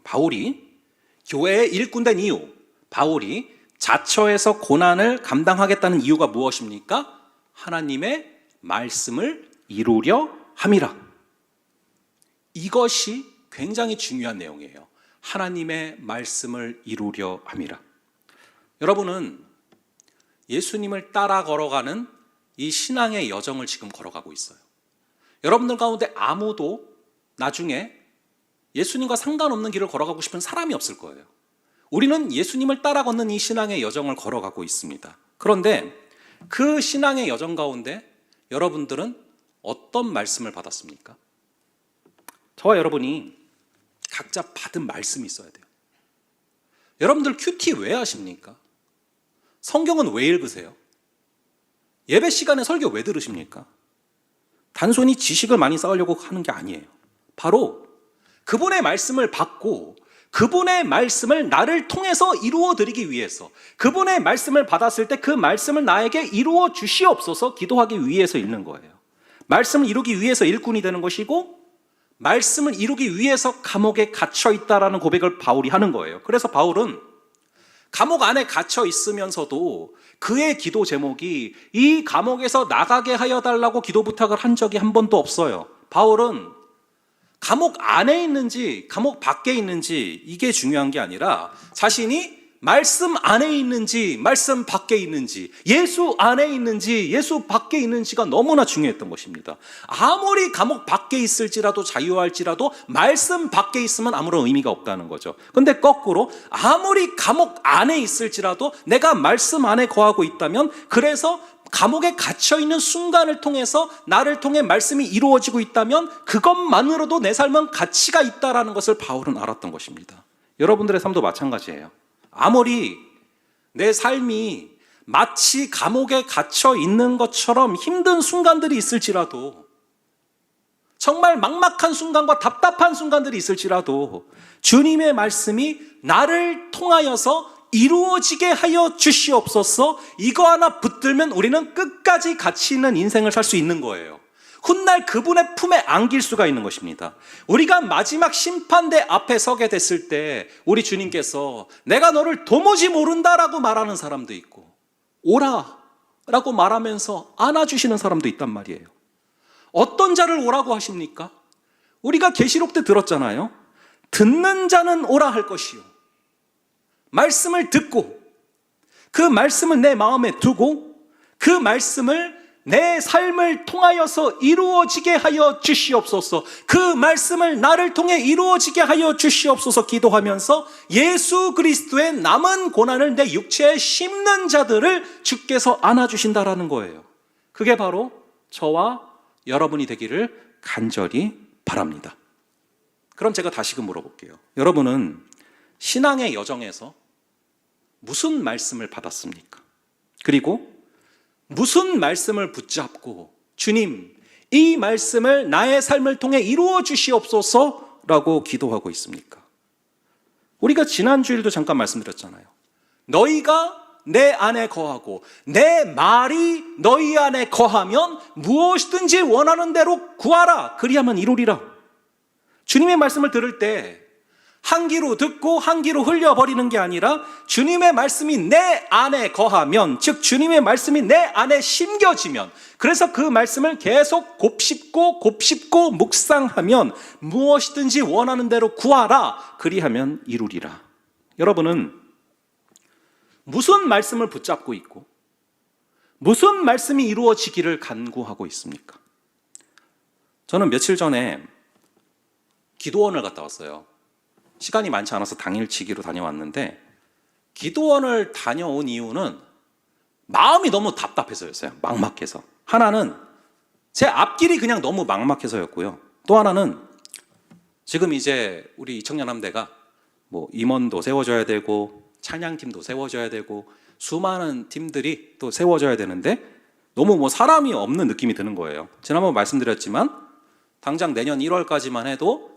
바울이 교회의 일꾼된 이유, 바울이 자처에서 고난을 감당하겠다는 이유가 무엇입니까? 하나님의 말씀을 이루려 함이라. 이것이 굉장히 중요한 내용이에요. 하나님의 말씀을 이루려 함이라. 여러분은 예수님을 따라 걸어가는 이 신앙의 여정을 지금 걸어가고 있어요. 여러분들 가운데 아무도 나중에 예수님과 상관없는 길을 걸어가고 싶은 사람이 없을 거예요. 우리는 예수님을 따라 걷는 이 신앙의 여정을 걸어가고 있습니다. 그런데 그 신앙의 여정 가운데 여러분들은 어떤 말씀을 받았습니까? 저와 여러분이 각자 받은 말씀이 있어야 돼요. 여러분들 큐티 왜 하십니까? 성경은 왜 읽으세요? 예배 시간에 설교 왜 들으십니까? 단순히 지식을 많이 쌓으려고 하는 게 아니에요. 바로 그분의 말씀을 받고 그분의 말씀을 나를 통해서 이루어 드리기 위해서, 그분의 말씀을 받았을 때 그 말씀을 나에게 이루어 주시옵소서 기도하기 위해서 읽는 거예요. 말씀을 이루기 위해서 일꾼이 되는 것이고, 말씀을 이루기 위해서 감옥에 갇혀 있다라는 고백을 바울이 하는 거예요. 그래서 바울은 감옥 안에 갇혀 있으면서도 그의 기도 제목이 이 감옥에서 나가게 하여 달라고 기도 부탁을 한 적이 한 번도 없어요. 바울은 감옥 안에 있는지 감옥 밖에 있는지 이게 중요한 게 아니라 자신이 말씀 안에 있는지 말씀 밖에 있는지, 예수 안에 있는지 예수 밖에 있는지가 너무나 중요했던 것입니다. 아무리 감옥 밖에 있을지라도 자유할지라도 말씀 밖에 있으면 아무런 의미가 없다는 거죠. 근데 거꾸로 아무리 감옥 안에 있을지라도 내가 말씀 안에 거하고 있다면, 그래서 감옥에 갇혀 있는 순간을 통해서 나를 통해 말씀이 이루어지고 있다면 그것만으로도 내 삶은 가치가 있다라는 것을 바울은 알았던 것입니다. 여러분들의 삶도 마찬가지예요. 아무리 내 삶이 마치 감옥에 갇혀 있는 것처럼 힘든 순간들이 있을지라도, 정말 막막한 순간과 답답한 순간들이 있을지라도 주님의 말씀이 나를 통하여서 이루어지게 하여 주시옵소서, 이거 하나 붙들면 우리는 끝까지 가치 있는 인생을 살 수 있는 거예요. 훗날 그분의 품에 안길 수가 있는 것입니다. 우리가 마지막 심판대 앞에 서게 됐을 때 우리 주님께서 내가 너를 도무지 모른다라고 말하는 사람도 있고 오라 라고 말하면서 안아주시는 사람도 있단 말이에요. 어떤 자를 오라고 하십니까? 우리가 계시록 때 들었잖아요. 듣는 자는 오라 할 것이요, 말씀을 듣고 그 말씀을 내 마음에 두고 그 말씀을 내 삶을 통하여서 이루어지게 하여 주시옵소서, 그 말씀을 나를 통해 이루어지게 하여 주시옵소서 기도하면서 예수 그리스도의 남은 고난을 내 육체에 심는 자들을 주께서 안아주신다라는 거예요. 그게 바로 저와 여러분이 되기를 간절히 바랍니다. 그럼 제가 다시금 물어볼게요. 여러분은 신앙의 여정에서 무슨 말씀을 받았습니까? 그리고 무슨 말씀을 붙잡고 주님, 이 말씀을 나의 삶을 통해 이루어 주시옵소서 라고 기도하고 있습니까? 우리가 지난 주일도 잠깐 말씀드렸잖아요. 너희가 내 안에 거하고 내 말이 너희 안에 거하면 무엇이든지 원하는 대로 구하라, 그리하면 이루리라. 주님의 말씀을 들을 때 한 귀로 듣고 한 귀로 흘려버리는 게 아니라 주님의 말씀이 내 안에 거하면, 즉 주님의 말씀이 내 안에 심겨지면, 그래서 그 말씀을 계속 곱씹고 묵상하면 무엇이든지 원하는 대로 구하라, 그리하면 이루리라. 여러분은 무슨 말씀을 붙잡고 있고 무슨 말씀이 이루어지기를 간구하고 있습니까? 저는 며칠 전에 기도원을 갔다 왔어요. 시간이 많지 않아서 당일치기로 다녀왔는데, 기도원을 다녀온 이유는 마음이 너무 답답해서였어요. 막막해서. 하나는 제 앞길이 그냥 너무 막막해서였고요. 또 하나는 지금 이제 우리 이청년함대가 뭐 임원도 세워줘야 되고 찬양팀도 세워줘야 되고 수많은 팀들이 또 세워져야 되는데 너무 뭐 사람이 없는 느낌이 드는 거예요. 지난번 말씀드렸지만 당장 내년 1월까지만 해도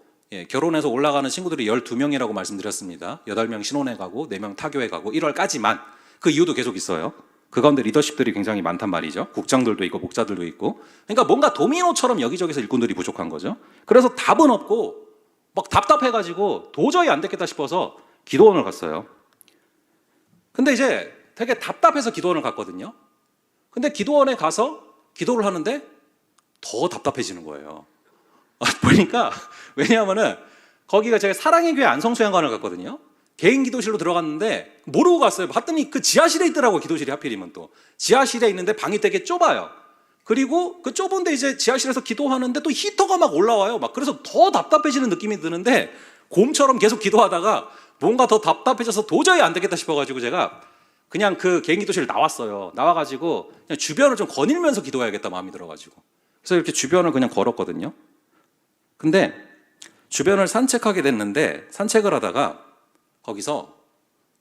결혼해서 올라가는 친구들이 12명이라고 말씀드렸습니다. 8명 신혼에 가고 4명 타교에 가고 1월까지만. 그 이유도 계속 있어요. 그 가운데 리더십들이 굉장히 많단 말이죠. 국장들도 있고 목자들도 있고. 그러니까 뭔가 도미노처럼 여기저기서 일꾼들이 부족한 거죠. 그래서 답은 없고 막 답답해가지고 도저히 안 되겠다 싶어서 기도원을 갔어요. 근데 이제 되게 답답해서 기도원을 갔거든요. 근데 기도원에 가서 기도를 하는데 더 답답해지는 거예요. 보니까, 왜냐하면은 거기가 제가 사랑의 교회 안성수양관을 갔거든요. 개인 기도실로 들어갔는데 모르고 갔어요. 봤더니 그 지하실에 있더라고. 기도실이 하필이면 또 지하실에 있는데 방이 되게 좁아요. 그리고 그 좁은데 이제 지하실에서 기도하는데 또 히터가 막 올라와요. 막 그래서 더 답답해지는 느낌이 드는데 곰처럼 계속 기도하다가 뭔가 더 답답해져서 도저히 안 되겠다 싶어가지고 제가 그냥 그 개인 기도실 나왔어요. 나와가지고 그냥 주변을 좀 거닐면서 기도해야겠다 마음이 들어가지고, 그래서 이렇게 주변을 그냥 걸었거든요. 근데 주변을 산책하게 됐는데 산책을 하다가 거기서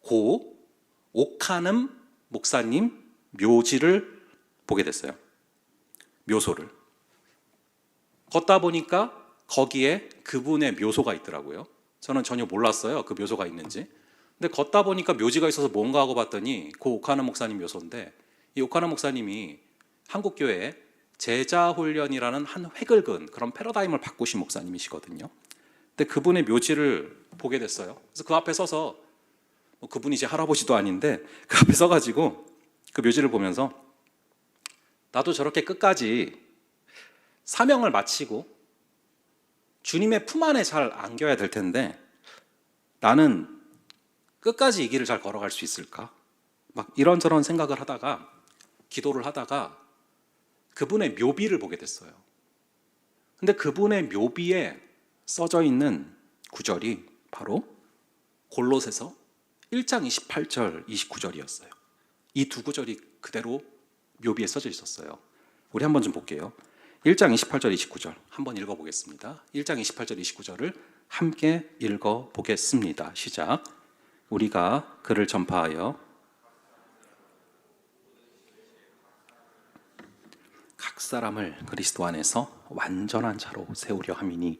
고 오카눔 목사님 묘지를 보게 됐어요. 묘소를 걷다 보니까 거기에 그분의 묘소가 있더라고요. 저는 전혀 몰랐어요, 그 묘소가 있는지. 근데 걷다 보니까 묘지가 있어서 뭔가 하고 봤더니 그 오카눔 목사님 묘소인데, 이 오카눔 목사님이 한국교회에 제자훈련이라는 한 획을 그은 그런 패러다임을 바꾸신 목사님이시거든요. 근데 그분의 묘지를 보게 됐어요. 그래서 그 앞에 서서, 뭐 그분이 이제 할아버지도 아닌데 그 앞에 서가지고 그 묘지를 보면서 나도 저렇게 끝까지 사명을 마치고 주님의 품 안에 잘 안겨야 될 텐데 나는 끝까지 이 길을 잘 걸어갈 수 있을까? 막 이런저런 생각을 하다가 기도를 하다가 그분의 묘비를 보게 됐어요. 근데 그분의 묘비에 써져 있는 구절이 바로 골로새서 1장 28절 29절이었어요. 이 두 구절이 그대로 묘비에 써져 있었어요. 우리 한번 좀 볼게요. 1장 28절 29절 한번 읽어보겠습니다. 1장 28절 29절을 함께 읽어보겠습니다. 시작. 우리가 그를 전파하여 각 사람을 그리스도 안에서 완전한 자로 세우려 함이니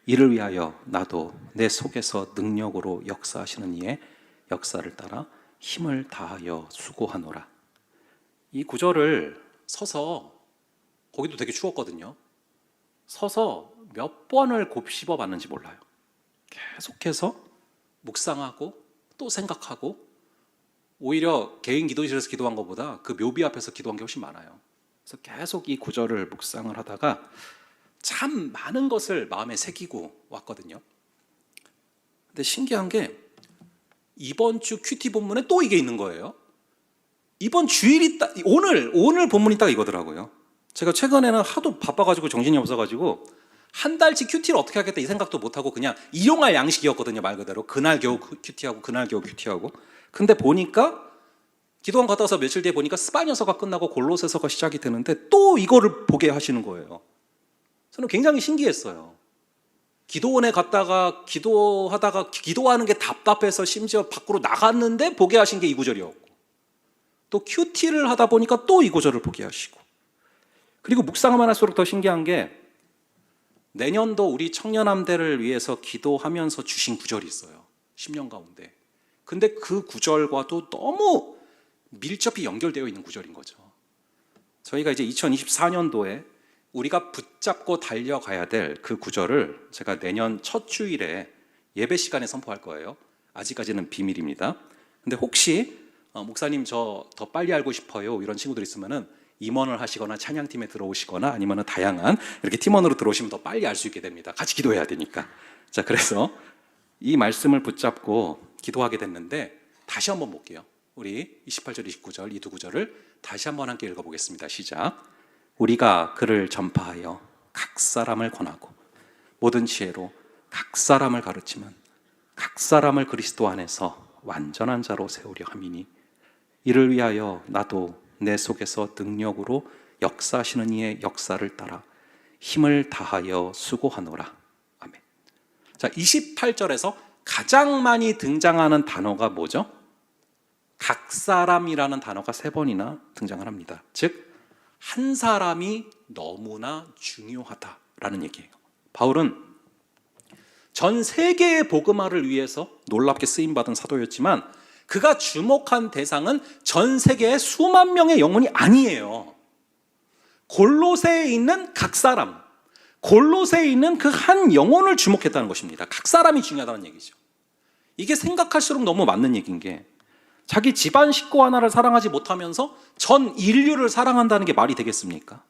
이를 위하여 나도 내 속에서 능력으로 역사하시는 이의 역사를 따라 힘을 다하여 수고하노라. 이 구절을 서서, 거기도 되게 추웠거든요. 서서 몇 번을 곱씹어 봤는지 몰라요. 계속해서 묵상하고 또 생각하고, 오히려 개인 기도실에서 기도한 것보다 그 묘비 앞에서 기도한 게 훨씬 많아요. 그래서 계속 이 구절을 묵상을 하다가 참 많은 것을 마음에 새기고 왔거든요. 근데 신기한 게 이번 주 큐티 본문에 또 이게 있는 거예요. 이번 주일이 오늘 본문이 딱 이거더라고요. 제가 최근에는 하도 바빠가지고 정신이 없어가지고 한 달치 큐티를 어떻게 하겠다 이 생각도 못하고 그냥 이용할 양식이었거든요. 말 그대로 그날 겨우 큐티하고 그날 겨우 큐티하고. 근데 보니까 기도원 갔다 와서 며칠 뒤에 보니까 스바냐서가 끝나고 골로새서가 시작이 되는데 또 이거를 보게 하시는 거예요. 저는 굉장히 신기했어요. 기도원에 갔다가 기도하다가 기도하는 게 답답해서 심지어 밖으로 나갔는데 보게 하신 게 이 구절이었고, 또 큐티를 하다 보니까 또 이 구절을 보게 하시고, 그리고 묵상하면 할수록 더 신기한 게 내년도 우리 청년함대를 위해서 기도하면서 주신 구절이 있어요. 10년 가운데. 근데 그 구절과도 너무 밀접히 연결되어 있는 구절인 거죠. 저희가 이제 2024년도에 우리가 붙잡고 달려가야 될 그 구절을 제가 내년 첫 주일에 예배 시간에 선포할 거예요. 아직까지는 비밀입니다. 근데 혹시 목사님 저 더 빨리 알고 싶어요 이런 친구들 있으면은 임원을 하시거나 찬양팀에 들어오시거나 아니면 다양한 이렇게 팀원으로 들어오시면 더 빨리 알 수 있게 됩니다. 같이 기도해야 되니까. 자, 그래서 이 말씀을 붙잡고 기도하게 됐는데 다시 한번 볼게요. 우리 28절 29절 이 두 구절을 다시 한번 함께 읽어보겠습니다. 시작. 우리가 그를 전파하여 각 사람을 권하고 모든 지혜로 각 사람을 가르치면 각 사람을 그리스도 안에서 완전한 자로 세우려 함이니 이를 위하여 나도 내 속에서 능력으로 역사하시는 이의 역사를 따라 힘을 다하여 수고하노라. 아멘. 자, 28절에서 가장 많이 등장하는 단어가 뭐죠? 각 사람이라는 단어가 3번이나 등장을 합니다. 즉, 한 사람이 너무나 중요하다라는 얘기예요. 바울은 전 세계의 복음화를 위해서 놀랍게 쓰임받은 사도였지만 그가 주목한 대상은 전 세계의 수만 명의 영혼이 아니에요. 골로새에 있는 각 사람, 골로새에 있는 그 한 영혼을 주목했다는 것입니다. 각 사람이 중요하다는 얘기죠. 이게 생각할수록 너무 맞는 얘기인 게 자기 집안 식구 하나를 사랑하지 못하면서 전 인류를 사랑한다는 게 말이 되겠습니까?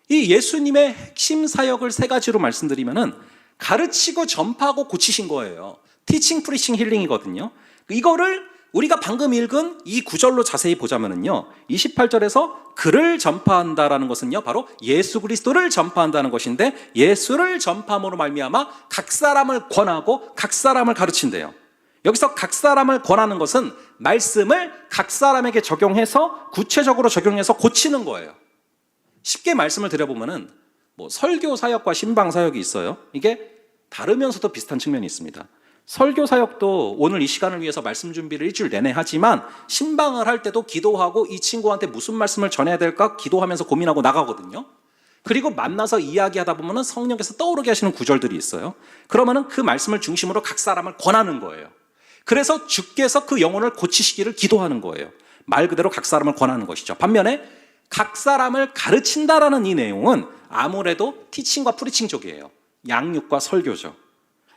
이 예수님의 핵심 사역을 3가지로 말씀드리면은 가르치고 전파하고 고치신 거예요. 티칭, 프리칭, 힐링이거든요. 이거를 우리가 방금 읽은 이 구절로 자세히 보자면은요, 28절에서 그를 전파한다라는 것은요, 바로 예수 그리스도를 전파한다는 것인데 예수를 전파함으로 말미암아 각 사람을 권하고 각 사람을 가르친대요. 여기서 각 사람을 권하는 것은 말씀을 각 사람에게 적용해서 구체적으로 적용해서 고치는 거예요. 쉽게 말씀을 드려보면은 뭐 설교 사역과 신방 사역이 있어요. 이게 다르면서도 비슷한 측면이 있습니다. 설교 사역도 오늘 이 시간을 위해서 말씀 준비를 일주일 내내 하지만 신방을 할 때도 기도하고 이 친구한테 무슨 말씀을 전해야 될까 기도하면서 고민하고 나가거든요. 그리고 만나서 이야기하다 보면은 성령께서 떠오르게 하시는 구절들이 있어요. 그러면은 그 말씀을 중심으로 각 사람을 권하는 거예요. 그래서 주께서 그 영혼을 고치시기를 기도하는 거예요. 말 그대로 각 사람을 권하는 것이죠. 반면에 각 사람을 가르친다라는 이 내용은 아무래도 티칭과 프리칭 쪽이에요. 양육과 설교죠.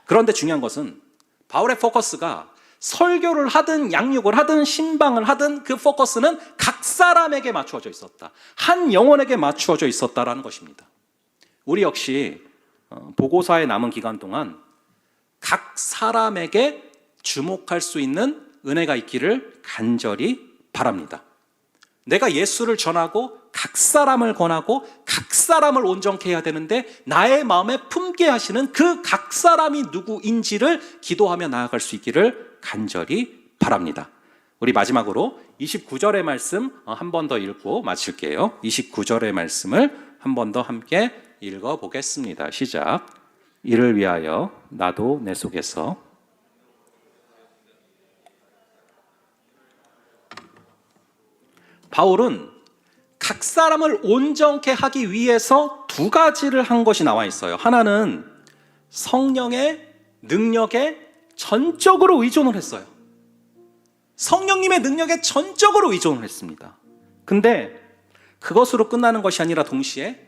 그런데 중요한 것은 바울의 포커스가 설교를 하든 양육을 하든 신방을 하든 그 포커스는 각 사람에게 맞추어져 있었다. 한 영혼에게 맞추어져 있었다라는 것입니다. 우리 역시 보고사에 남은 기간 동안 각 사람에게 주목할 수 있는 은혜가 있기를 간절히 바랍니다. 내가 예수를 전하고 각 사람을 권하고 각 사람을 온전케 해야 되는데 나의 마음에 품게 하시는 그 각 사람이 누구인지를 기도하며 나아갈 수 있기를 간절히 바랍니다. 우리 마지막으로 29절의 말씀 한 번 더 읽고 마칠게요. 29절의 말씀을 한 번 더 함께 읽어보겠습니다. 시작. 이를 위하여 나도 내 속에서 바울은 각 사람을 온전케 하기 위해서 두 가지를 한 것이 나와 있어요. 하나는 성령의 능력에 전적으로 의존을 했어요. 성령님의 능력에 전적으로 의존을 했습니다. 근데 그것으로 끝나는 것이 아니라 동시에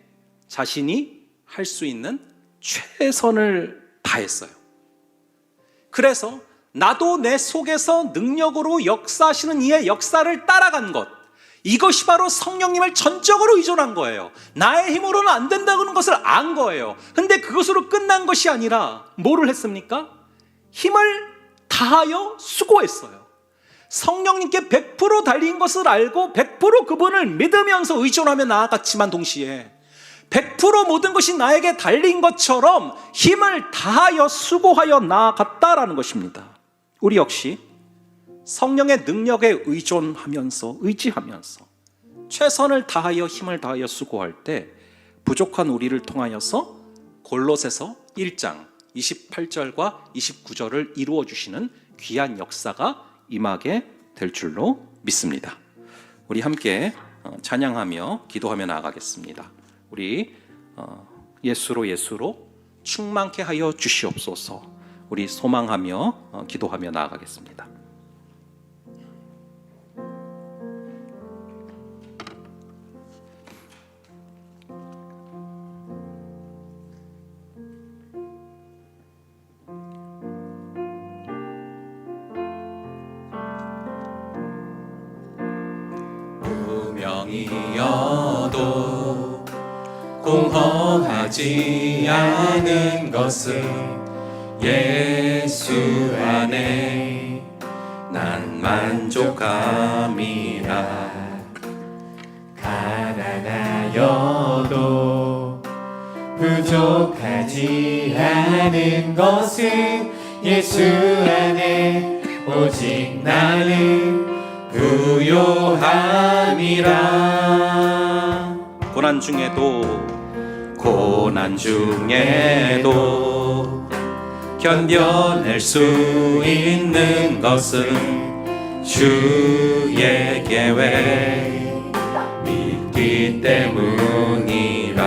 자신이 할 수 있는 최선을 다했어요. 그래서 나도 내 속에서 능력으로 역사하시는 이의 역사를 따라간 것, 이것이 바로 성령님을 전적으로 의존한 거예요. 나의 힘으로는 안 된다는 것을 안 거예요. 근데 그것으로 끝난 것이 아니라 뭐를 했습니까? 힘을 다하여 수고했어요. 성령님께 100% 달린 것을 알고 100% 그분을 믿으면서 의존하며 나아갔지만 동시에 100% 모든 것이 나에게 달린 것처럼 힘을 다하여 수고하여 나아갔다라는 것입니다. 우리 역시 성령의 능력에 의지하면서 최선을 다하여 힘을 다하여 수고할 때 부족한 우리를 통하여서 골로새서 1장 28절과 29절을 이루어 주시는 귀한 역사가 임하게 될 줄로 믿습니다. 우리 함께 찬양하며 기도하며 나아가겠습니다. 우리 예수로 충만케 하여 주시옵소서. 우리 소망하며 기도하며 나아가겠습니다. 무명이어도 공허하지 않은 것은 예수 안에 난 만족함이라. 가난하여도 부족하지 않은 것은 예수 안에 오직 나는 부요함이라. 고난 중에도 견뎌낼 수 있는 것은 주의 계획 믿기 때문이라.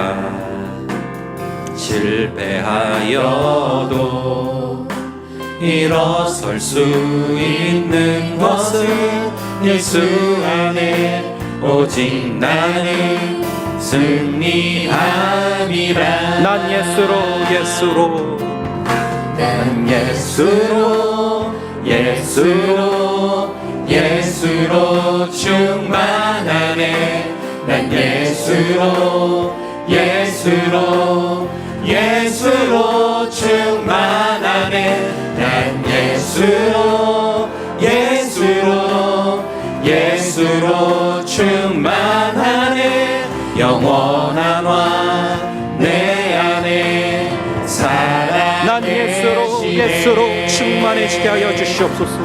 실패하여도 일어설 수 있는 것은 예수 안에 오직 나는 승리함이라. 난 예수로 충만하네. 난 예수로 충만하네. 난 예수로 충만하네. 영원한 왕 내 안에 살아계시네. 난 예수로 충만해지게 하여 주시옵소서.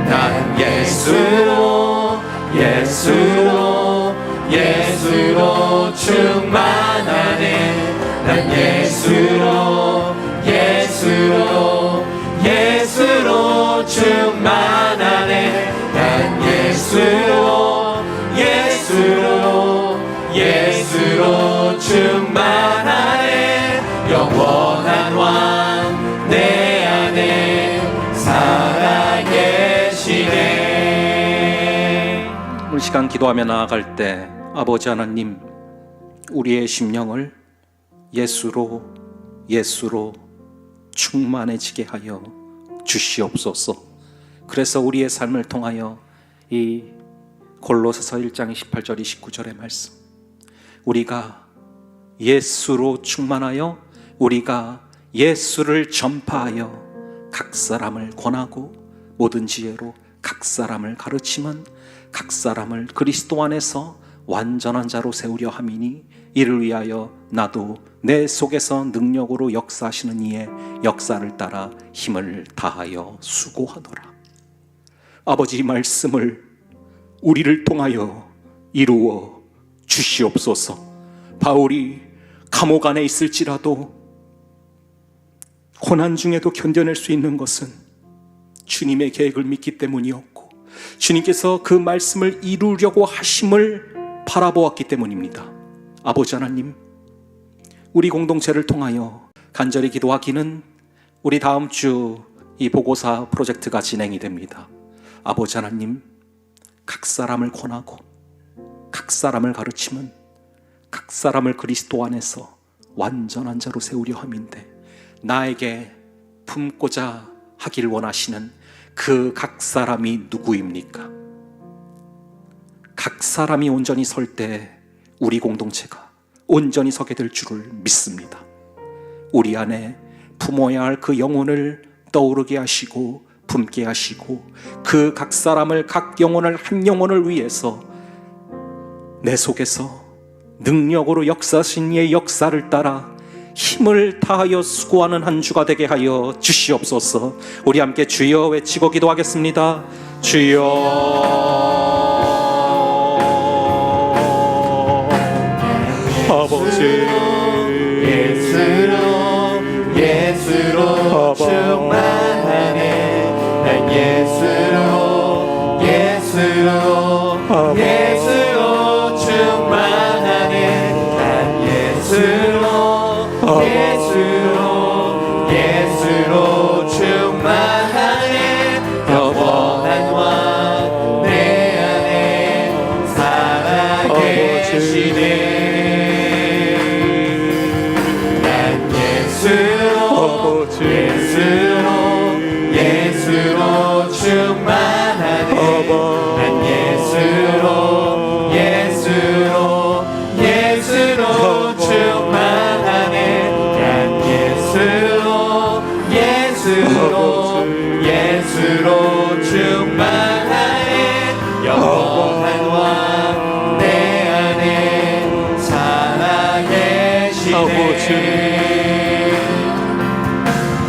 난 예수로 충만하네. 난 예수로 충만하네. 난 예수로 충만하네. 영원한 왕 내 안에 살아계시네. 오늘 시간 기도하며 나아갈 때 아버지 하나님, 우리의 심령을 예수로 충만해지게 하여 주시옵소서. 그래서 우리의 삶을 통하여 이 골로새서 1장 28절 29절의 말씀, 우리가 예수로 충만하여 우리가 예수를 전파하여 각 사람을 권하고 모든 지혜로 각 사람을 가르치면 각 사람을 그리스도 안에서 완전한 자로 세우려 함이니 이를 위하여 나도 내 속에서 능력으로 역사하시는 이의 역사를 따라 힘을 다하여 수고하노라. 아버지 이 말씀을 우리를 통하여 이루어 주시옵소서. 바울이 감옥 안에 있을지라도 고난 중에도 견뎌낼 수 있는 것은 주님의 계획을 믿기 때문이었고, 주님께서 그 말씀을 이루려고 하심을 바라보았기 때문입니다. 아버지 하나님, 우리 공동체를 통하여 간절히 기도하기는 우리 다음 주 이 보고사 프로젝트가 진행이 됩니다. 아버지 하나님, 각 사람을 권하고 각 사람을 가르치면 각 사람을 그리스도 안에서 완전한 자로 세우려 함인데, 나에게 품고자 하길 원하시는 그 각 사람이 누구입니까? 각 사람이 온전히 설 때 우리 공동체가 온전히 서게 될 줄을 믿습니다. 우리 안에 품어야 할 그 영혼을 떠오르게 하시고 품게 하시고, 그 각 사람을, 각 영혼을, 한 영혼을 위해서 내 속에서 능력으로 역사하신 이의 역사를 따라 힘을 다하여 수고하는 한 주가 되게 하여 주시옵소서. 우리 함께 주여 외치고 기도하겠습니다. 주여. 아버지, 예수로 충만하네. 난 예수로 충만하네. 난 예수로 충만하네. 영원한 왕 내 안에 살아계시네. 난 예수로 충만하네. 난 예수로 충만하네. 난 예수로 충만하네. 영원한 왕 내 안에 살아계시네.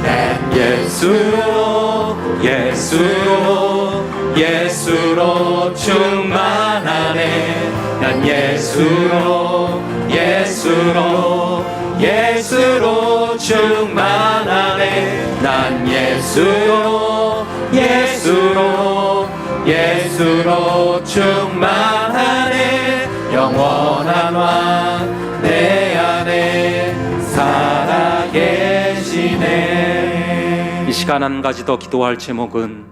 난 예수로 충만하네. 난 예수로 충만하네. 난 예수로 충만하네. 영원한 왕 내 안에 살아계시네. 이 시간 한 가지 더 기도할 제목은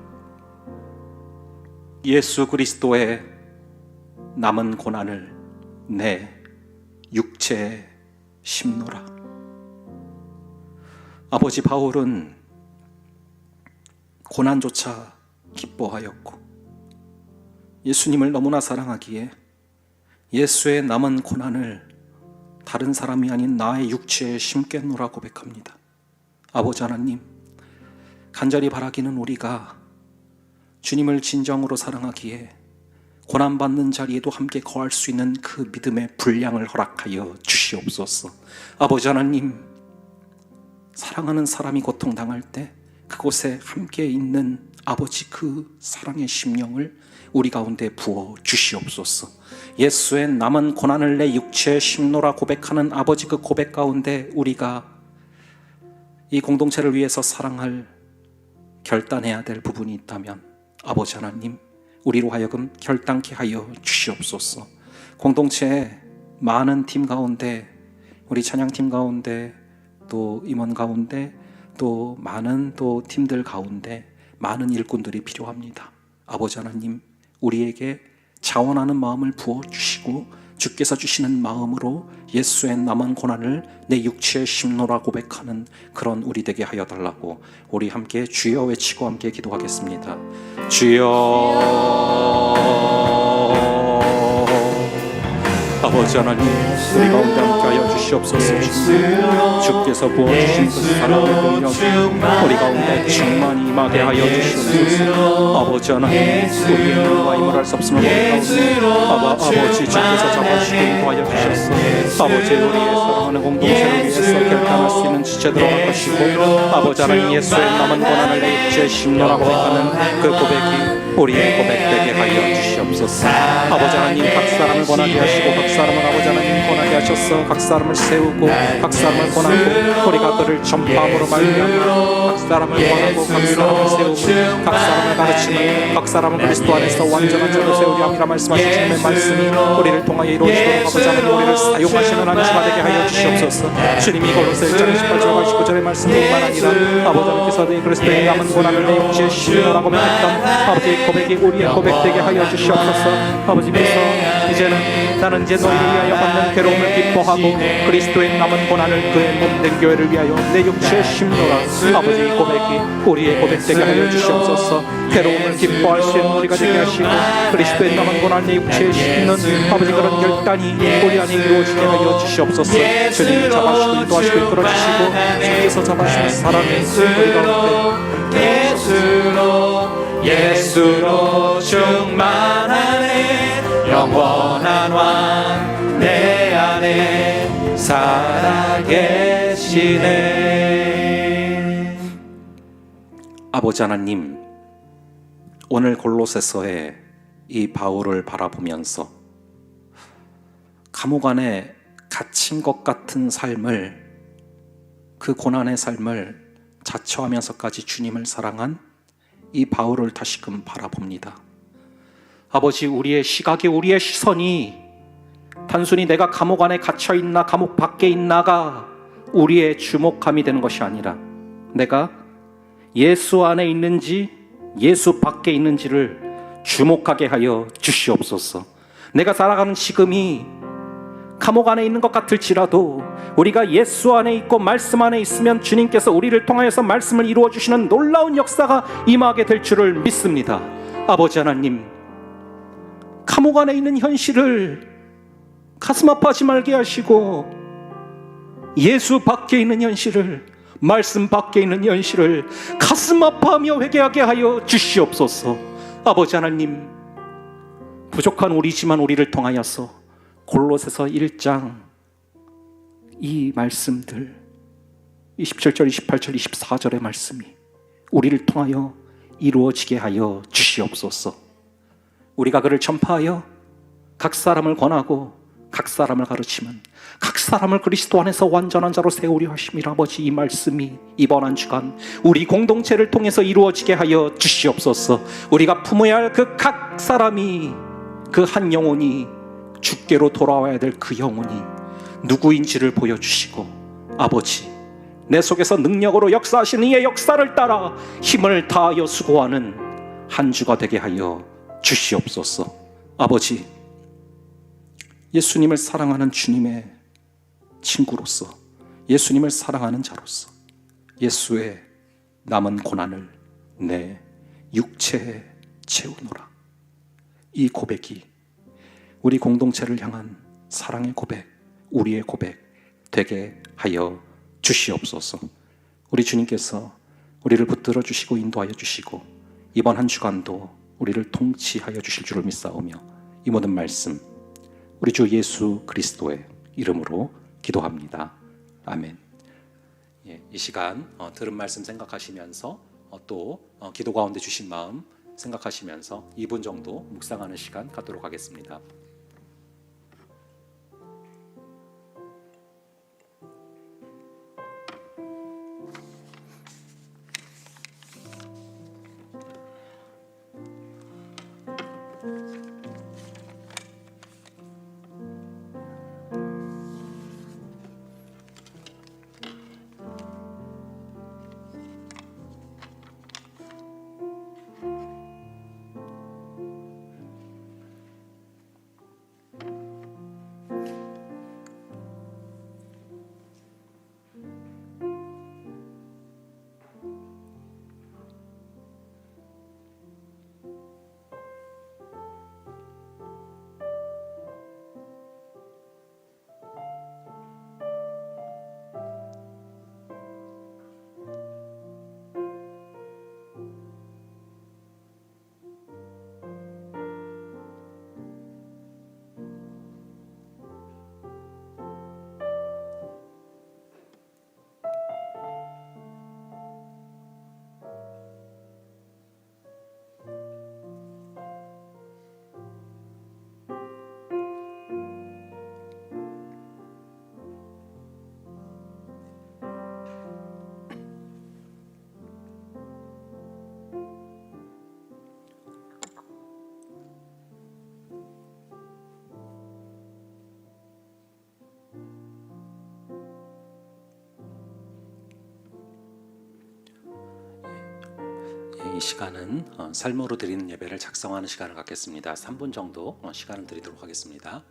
예수 그리스도의 남은 고난을 내 육체에 심노라. 아버지, 바울은 고난조차 기뻐하였고 예수님을 너무나 사랑하기에 예수의 남은 고난을 다른 사람이 아닌 나의 육체에 심겠노라 고백합니다. 아버지 하나님, 간절히 바라기는 우리가 주님을 진정으로 사랑하기에 고난받는 자리에도 함께 거할 수 있는 그 믿음의 분량을 허락하여 주시옵소서. 아버지 하나님, 사랑하는 사람이 고통당할 때 그곳에 함께 있는 아버지 그 사랑의 심령을 우리 가운데 부어 주시옵소서. 예수의 남은 고난을 내 육체에 심노라 고백하는 아버지 그 고백 가운데 우리가 이 공동체를 위해서 사랑할, 결단해야 될 부분이 있다면 아버지 하나님, 우리로 하여금 결단케 하여 주시옵소서. 공동체의 많은 팀 가운데, 우리 찬양팀 가운데, 또 임원 가운데, 또 많은 또 팀들 가운데 많은 일꾼들이 필요합니다. 아버지 하나님, 우리에게 자원하는 마음을 부어주시고 주께서 주시는 마음으로 예수의 남은 고난을 내 육체에 심노라 고백하는 그런 우리 되게 하여 달라고 우리 함께 주여 외치고 함께 기도하겠습니다. 주여. 아버지 하나님, 우리 가운데 함께하여 주시옵소서. 주께서 부어주신 그 사랑의 능력이 우리 가운데 충만히 임하게 하여 주시옵소서. 아버지 하나님, 우리의 힘과 힘을 할 수 없음을 모르겠사오니 아버지 주께서 잡아주시고 인도하여 주셨소. 아버지, 우리의 사랑하는 공동체를 위해서 결단할 수 있는 지체들로 바꾸시고 아버지 하나님, 예수의 남은 고난을 내 육체에 심노라 고백하는 그 고백이 우리의 고백되게 하여 주시옵소서. 아버지 하나님, 각 사람을 권하게 하시고 각 사람을 아버지 하나님 권하게 하셔서 각 사람을 세우고 각 사람을 권하고 우리가 그를 전파함으로 말미암아 각 사람을 권하고 각 사람을 세우고 각 사람을 가르치는 각 사람을 그리스도 안에서 완전한 자로 세우려 함이라 말씀하신 주님의 말씀이 우리를 통하여 이루어지도록 아버지 하나님 우리를 사용하시는 한 주가 되게 하여 주시옵소서. 주님이 골로새 1장 18절과 19절의 말씀뿐만 아니라 아버지 하나님께서 그리스도의 남은 고난을 내 육체에 심노라고 맹했던 아버지의 고백이 우리의 고백되게 하여 주시옵소서. 아버지께서 이제는 나는 이제 너희를 위하여 받는 괴로움을 기뻐하고 그리스도의 남은 고난을 그의 몸된 교회를 위하여 내 육체에 심노라. 아버지의 고백이 우리의 고백되게 하여 주시옵소서. 괴로움을 기뻐할 수 있는 우리가 되게 하시고 그리스도의 남은 고난을 내 육체에 심는 아버지 그런 결단이 우리 안에 이루어지게 하여 주시옵소서. 주님이 잡아주시고 인도하시고 이끌어주시고 주께서 잡아주시는 사랑의 우리 가운데 예수로 충만하네. 영원한 왕 내 안에 살아계시네. 아버지 하나님, 오늘 골로새서의 이 바울을 바라보면서 감옥 안에 갇힌 것 같은 삶을, 그 고난의 삶을 자처하면서까지 주님을 사랑한 이 바울을 다시금 바라봅니다. 아버지, 우리의 시각이, 우리의 시선이 단순히 내가 감옥 안에 갇혀있나 감옥 밖에 있나가 우리의 주목함이 되는 것이 아니라 내가 예수 안에 있는지 예수 밖에 있는지를 주목하게 하여 주시옵소서. 내가 살아가는 지금이 감옥 안에 있는 것 같을지라도 우리가 예수 안에 있고 말씀 안에 있으면 주님께서 우리를 통하여서 말씀을 이루어 주시는 놀라운 역사가 임하게 될 줄을 믿습니다. 아버지 하나님, 감옥 안에 있는 현실을 가슴 아파하지 말게 하시고 예수 밖에 있는 현실을, 말씀 밖에 있는 현실을 가슴 아파하며 회개하게 하여 주시옵소서. 아버지 하나님, 부족한 우리지만 우리를 통하여서 골로새서 1장 이 말씀들 27절, 28절, 24절의 말씀이 우리를 통하여 이루어지게 하여 주시옵소서. 우리가 그를 전파하여 각 사람을 권하고 각 사람을 가르치면 각 사람을 그리스도 안에서 완전한 자로 세우려 하심이라. 아버지, 이 말씀이 이번 한 주간 우리 공동체를 통해서 이루어지게 하여 주시옵소서. 우리가 품어야 할 그 각 사람이, 그 한 영혼이 주께로 돌아와야 될 그 영혼이 누구인지를 보여주시고 아버지, 내 속에서 능력으로 역사하시는 이의 역사를 따라 힘을 다하여 수고하는 한 주가 되게 하여 주시옵소서. 아버지, 예수님을 사랑하는 주님의 친구로서, 예수님을 사랑하는 자로서 예수의 남은 고난을 내 육체에 채우노라. 이 고백이 우리 공동체를 향한 사랑의 고백, 우리의 고백 되게 하여 주시옵소서. 우리 주님께서 우리를 붙들어 주시고 인도하여 주시고 이번 한 주간도 우리를 통치하여 주실 줄을 믿사오며 이 모든 말씀 우리 주 예수 그리스도의 이름으로 기도합니다. 아멘. 이 시간 들은 말씀 생각하시면서 또 기도 가운데 주신 마음 생각하시면서 2분 정도 묵상하는 시간 갖도록 하겠습니다. 이 시간은 삶으로 드리는 예배를 작성하는 시간을 갖겠습니다. 3분 정도 시간을 드리도록 하겠습니다.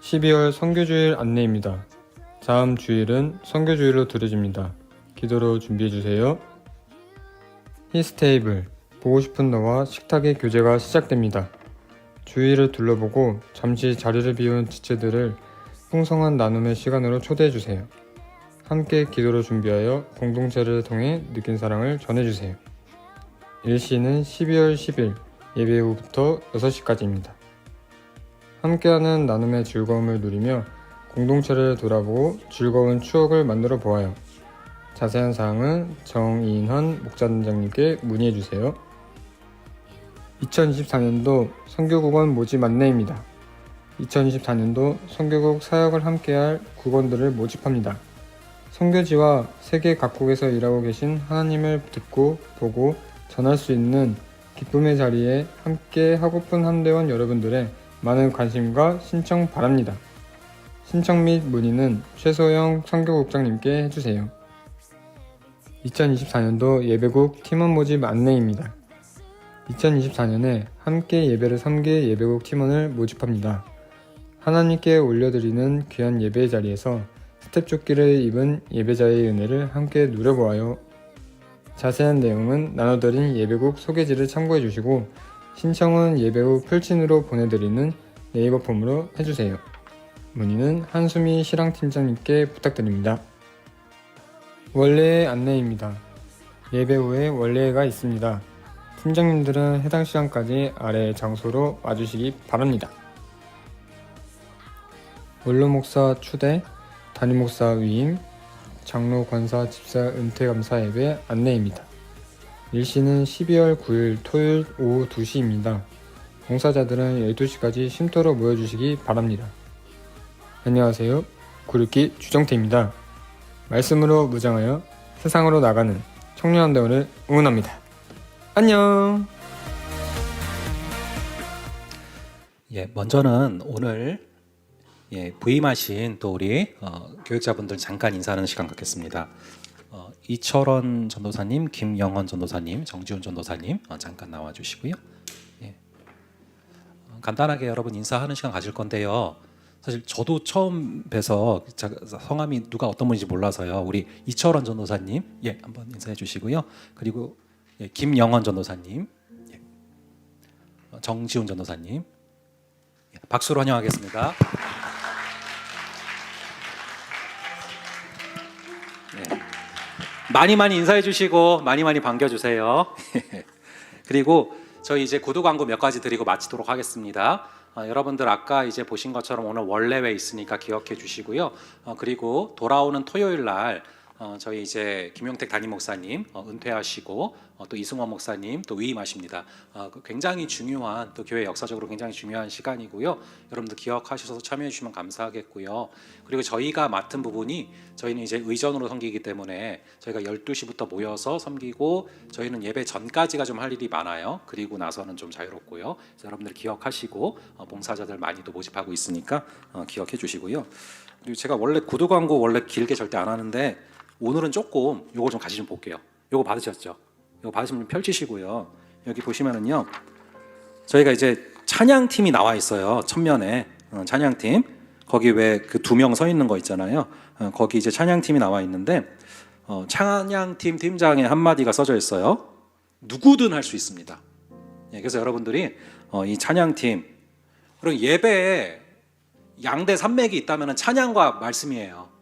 (12월) 선교주일 안내입니다. 다음 주일은 선교주일로 드려집니다. 기도로 준비해주세요. 히스테이블 보고 싶은 너와 식탁의 교제가 시작됩니다. 주위를 둘러보고 잠시 자리를 비운 지체들을 풍성한 나눔의 시간으로 초대해주세요. 함께 기도로 준비하여 공동체를 통해 느낀 사랑을 전해주세요. 일시는 12월 10일 예배 후부터 6시까지입니다. 함께하는 나눔의 즐거움을 누리며 공동체를 돌아보고 즐거운 추억을 만들어 보아요. 자세한 사항은 정인헌 목사님께 문의해주세요. 2024년도 선교국원 모집 안내입니다. 2024년도 선교국 사역을 함께할 국원들을 모집합니다. 선교지와 세계 각국에서 일하고 계신 하나님을 듣고 보고 전할 수 있는 기쁨의 자리에 함께 하고픈 함대원 여러분들의 많은 관심과 신청 바랍니다. 신청 및 문의는 최소영 선교국장님께 해주세요. 2024년도 예배국 팀원 모집 안내입니다. 2024년에 함께 예배를 섬길 예배국 팀원을 모집합니다. 하나님께 올려드리는 귀한 예배의 자리에서 스텝조끼를 입은 예배자의 은혜를 함께 누려보아요. 자세한 내용은 나눠드린 예배국 소개지를 참고해주시고 신청은 예배 후 풀친으로 보내드리는 네이버 폼으로 해주세요. 문의는 한수미 실황팀장님께 부탁드립니다. 원례 안내입니다. 예배 후에 원례가 있습니다. 팀장님들은 해당 시간까지 아래 장소로 와주시기 바랍니다. 원로 목사 추대, 담임 목사 위임, 장로 권사 집사 은퇴 감사 예배 안내입니다. 일시는 12월 9일 토요일 오후 2시입니다. 봉사자들은 12시까지 쉼터로 모여주시기 바랍니다. 안녕하세요. 구르기 주정태입니다. 말씀으로 무장하여 세상으로 나가는 청년한대원을 응원합니다. 안녕. 먼저는 오늘 부임하신 또 우리 교육자분들 잠깐 인사하는 시간 갖겠습니다. 이철원 전도사님, 김영헌 전도사님, 정지훈 전도사님 잠깐 나와주시고요. 예. 간단하게 여러분 인사하는 시간 가질 건데요. 사실 저도 처음 뵈서 성함이 누가 어떤 분인지 몰라서요. 우리 이철원 전도사님, 예, 한번 인사해 주시고요. 그리고 예, 김영헌 전도사님, 예. 정지훈 전도사님, 예, 박수로 환영하겠습니다. 네. 많이 인사해 주시고 많이 반겨주세요. 그리고 저희 이제 구독 광고 몇 가지 드리고 마치도록 하겠습니다. 여러분들 아까 이제 보신 것처럼 오늘 원래회 있으니까 기억해 주시고요. 그리고 돌아오는 토요일 날 저희 이제 김용택 담임 목사님 은퇴하시고 또 이승원 목사님 또 위임하십니다. 굉장히 중요한 또 교회 역사적으로 굉장히 중요한 시간이고요. 여러분들 기억하셔서 참여해 주시면 감사하겠고요. 그리고 저희가 맡은 부분이 저희는 이제 의전으로 섬기기 때문에 저희가 12시부터 모여서 섬기고 저희는 예배 전까지가 좀 할 일이 많아요. 그리고 나서는 좀 자유롭고요. 그래서 여러분들 기억하시고 봉사자들 많이 또 모집하고 있으니까 기억해 주시고요. 그리고 제가 원래 구독 광고 원래 길게 절대 안 하는데 오늘은 조금 요거 좀 같이 좀 볼게요. 요거 받으셨죠? 요거 받으시면 좀 펼치시고요. 여기 보시면은요. 저희가 이제 찬양팀이 나와 있어요. 첫면에 찬양팀. 거기 왜 그 2명 서 있는 거 있잖아요. 거기 이제 찬양팀이 나와 있는데 찬양팀 팀장의 한마디가 써져 있어요. 누구든 할 수 있습니다. 예, 그래서 여러분들이 이 찬양팀 그리고 예배에 양대 산맥이 있다면 찬양과 말씀이에요.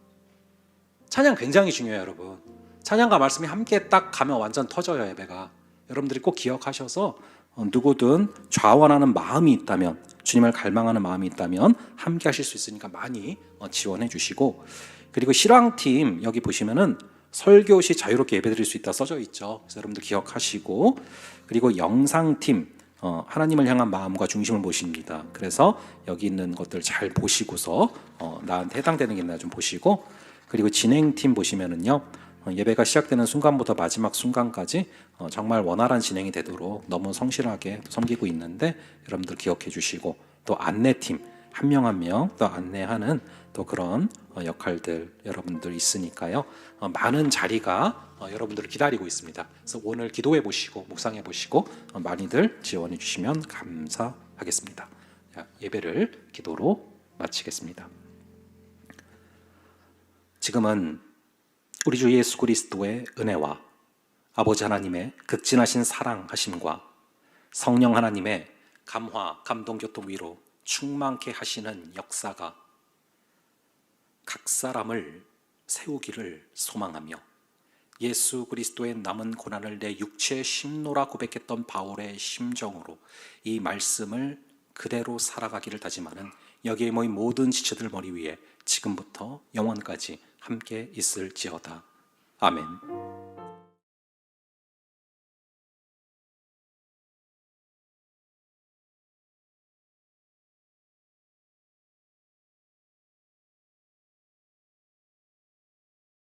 찬양 굉장히 중요해요, 여러분. 찬양과 말씀이 함께 딱 가면 완전 터져요, 예배가. 여러분들이 꼭 기억하셔서 누구든 좌원하는 마음이 있다면, 주님을 갈망하는 마음이 있다면 함께 하실 수 있으니까 많이 지원해 주시고, 그리고 실황팀 여기 보시면은 설교 시 자유롭게 예배드릴 수 있다 써져 있죠. 그래서 여러분들 기억하시고, 그리고 영상팀 하나님을 향한 마음과 중심을 모십니다. 그래서 여기 있는 것들 잘 보시고서 나한테 해당되는 게 있나 좀 보시고, 그리고 진행팀 보시면은요 예배가 시작되는 순간부터 마지막 순간까지 정말 원활한 진행이 되도록 너무 성실하게 섬기고 있는데 여러분들 기억해 주시고, 또 안내팀 한 명 한 명 또 안내하는 또 그런 역할들 여러분들 있으니까요. 많은 자리가 여러분들을 기다리고 있습니다. 그래서 오늘 기도해 보시고 묵상해 보시고 많이들 지원해 주시면 감사하겠습니다. 예배를 기도로 마치겠습니다. 지금은 우리 주 예수 그리스도의 은혜와 아버지 하나님의 극진하신 사랑하심과 성령 하나님의 감화, 감동, 교통, 위로 충만케 하시는 역사가 각 사람을 세우기를 소망하며 예수 그리스도의 남은 고난을 내 육체의 심노라 고백했던 바울의 심정으로 이 말씀을 그대로 살아가기를 다짐하는 여기에 모인 모든 지체들 머리 위에 지금부터 영원까지 함께 있을지어다. 아멘.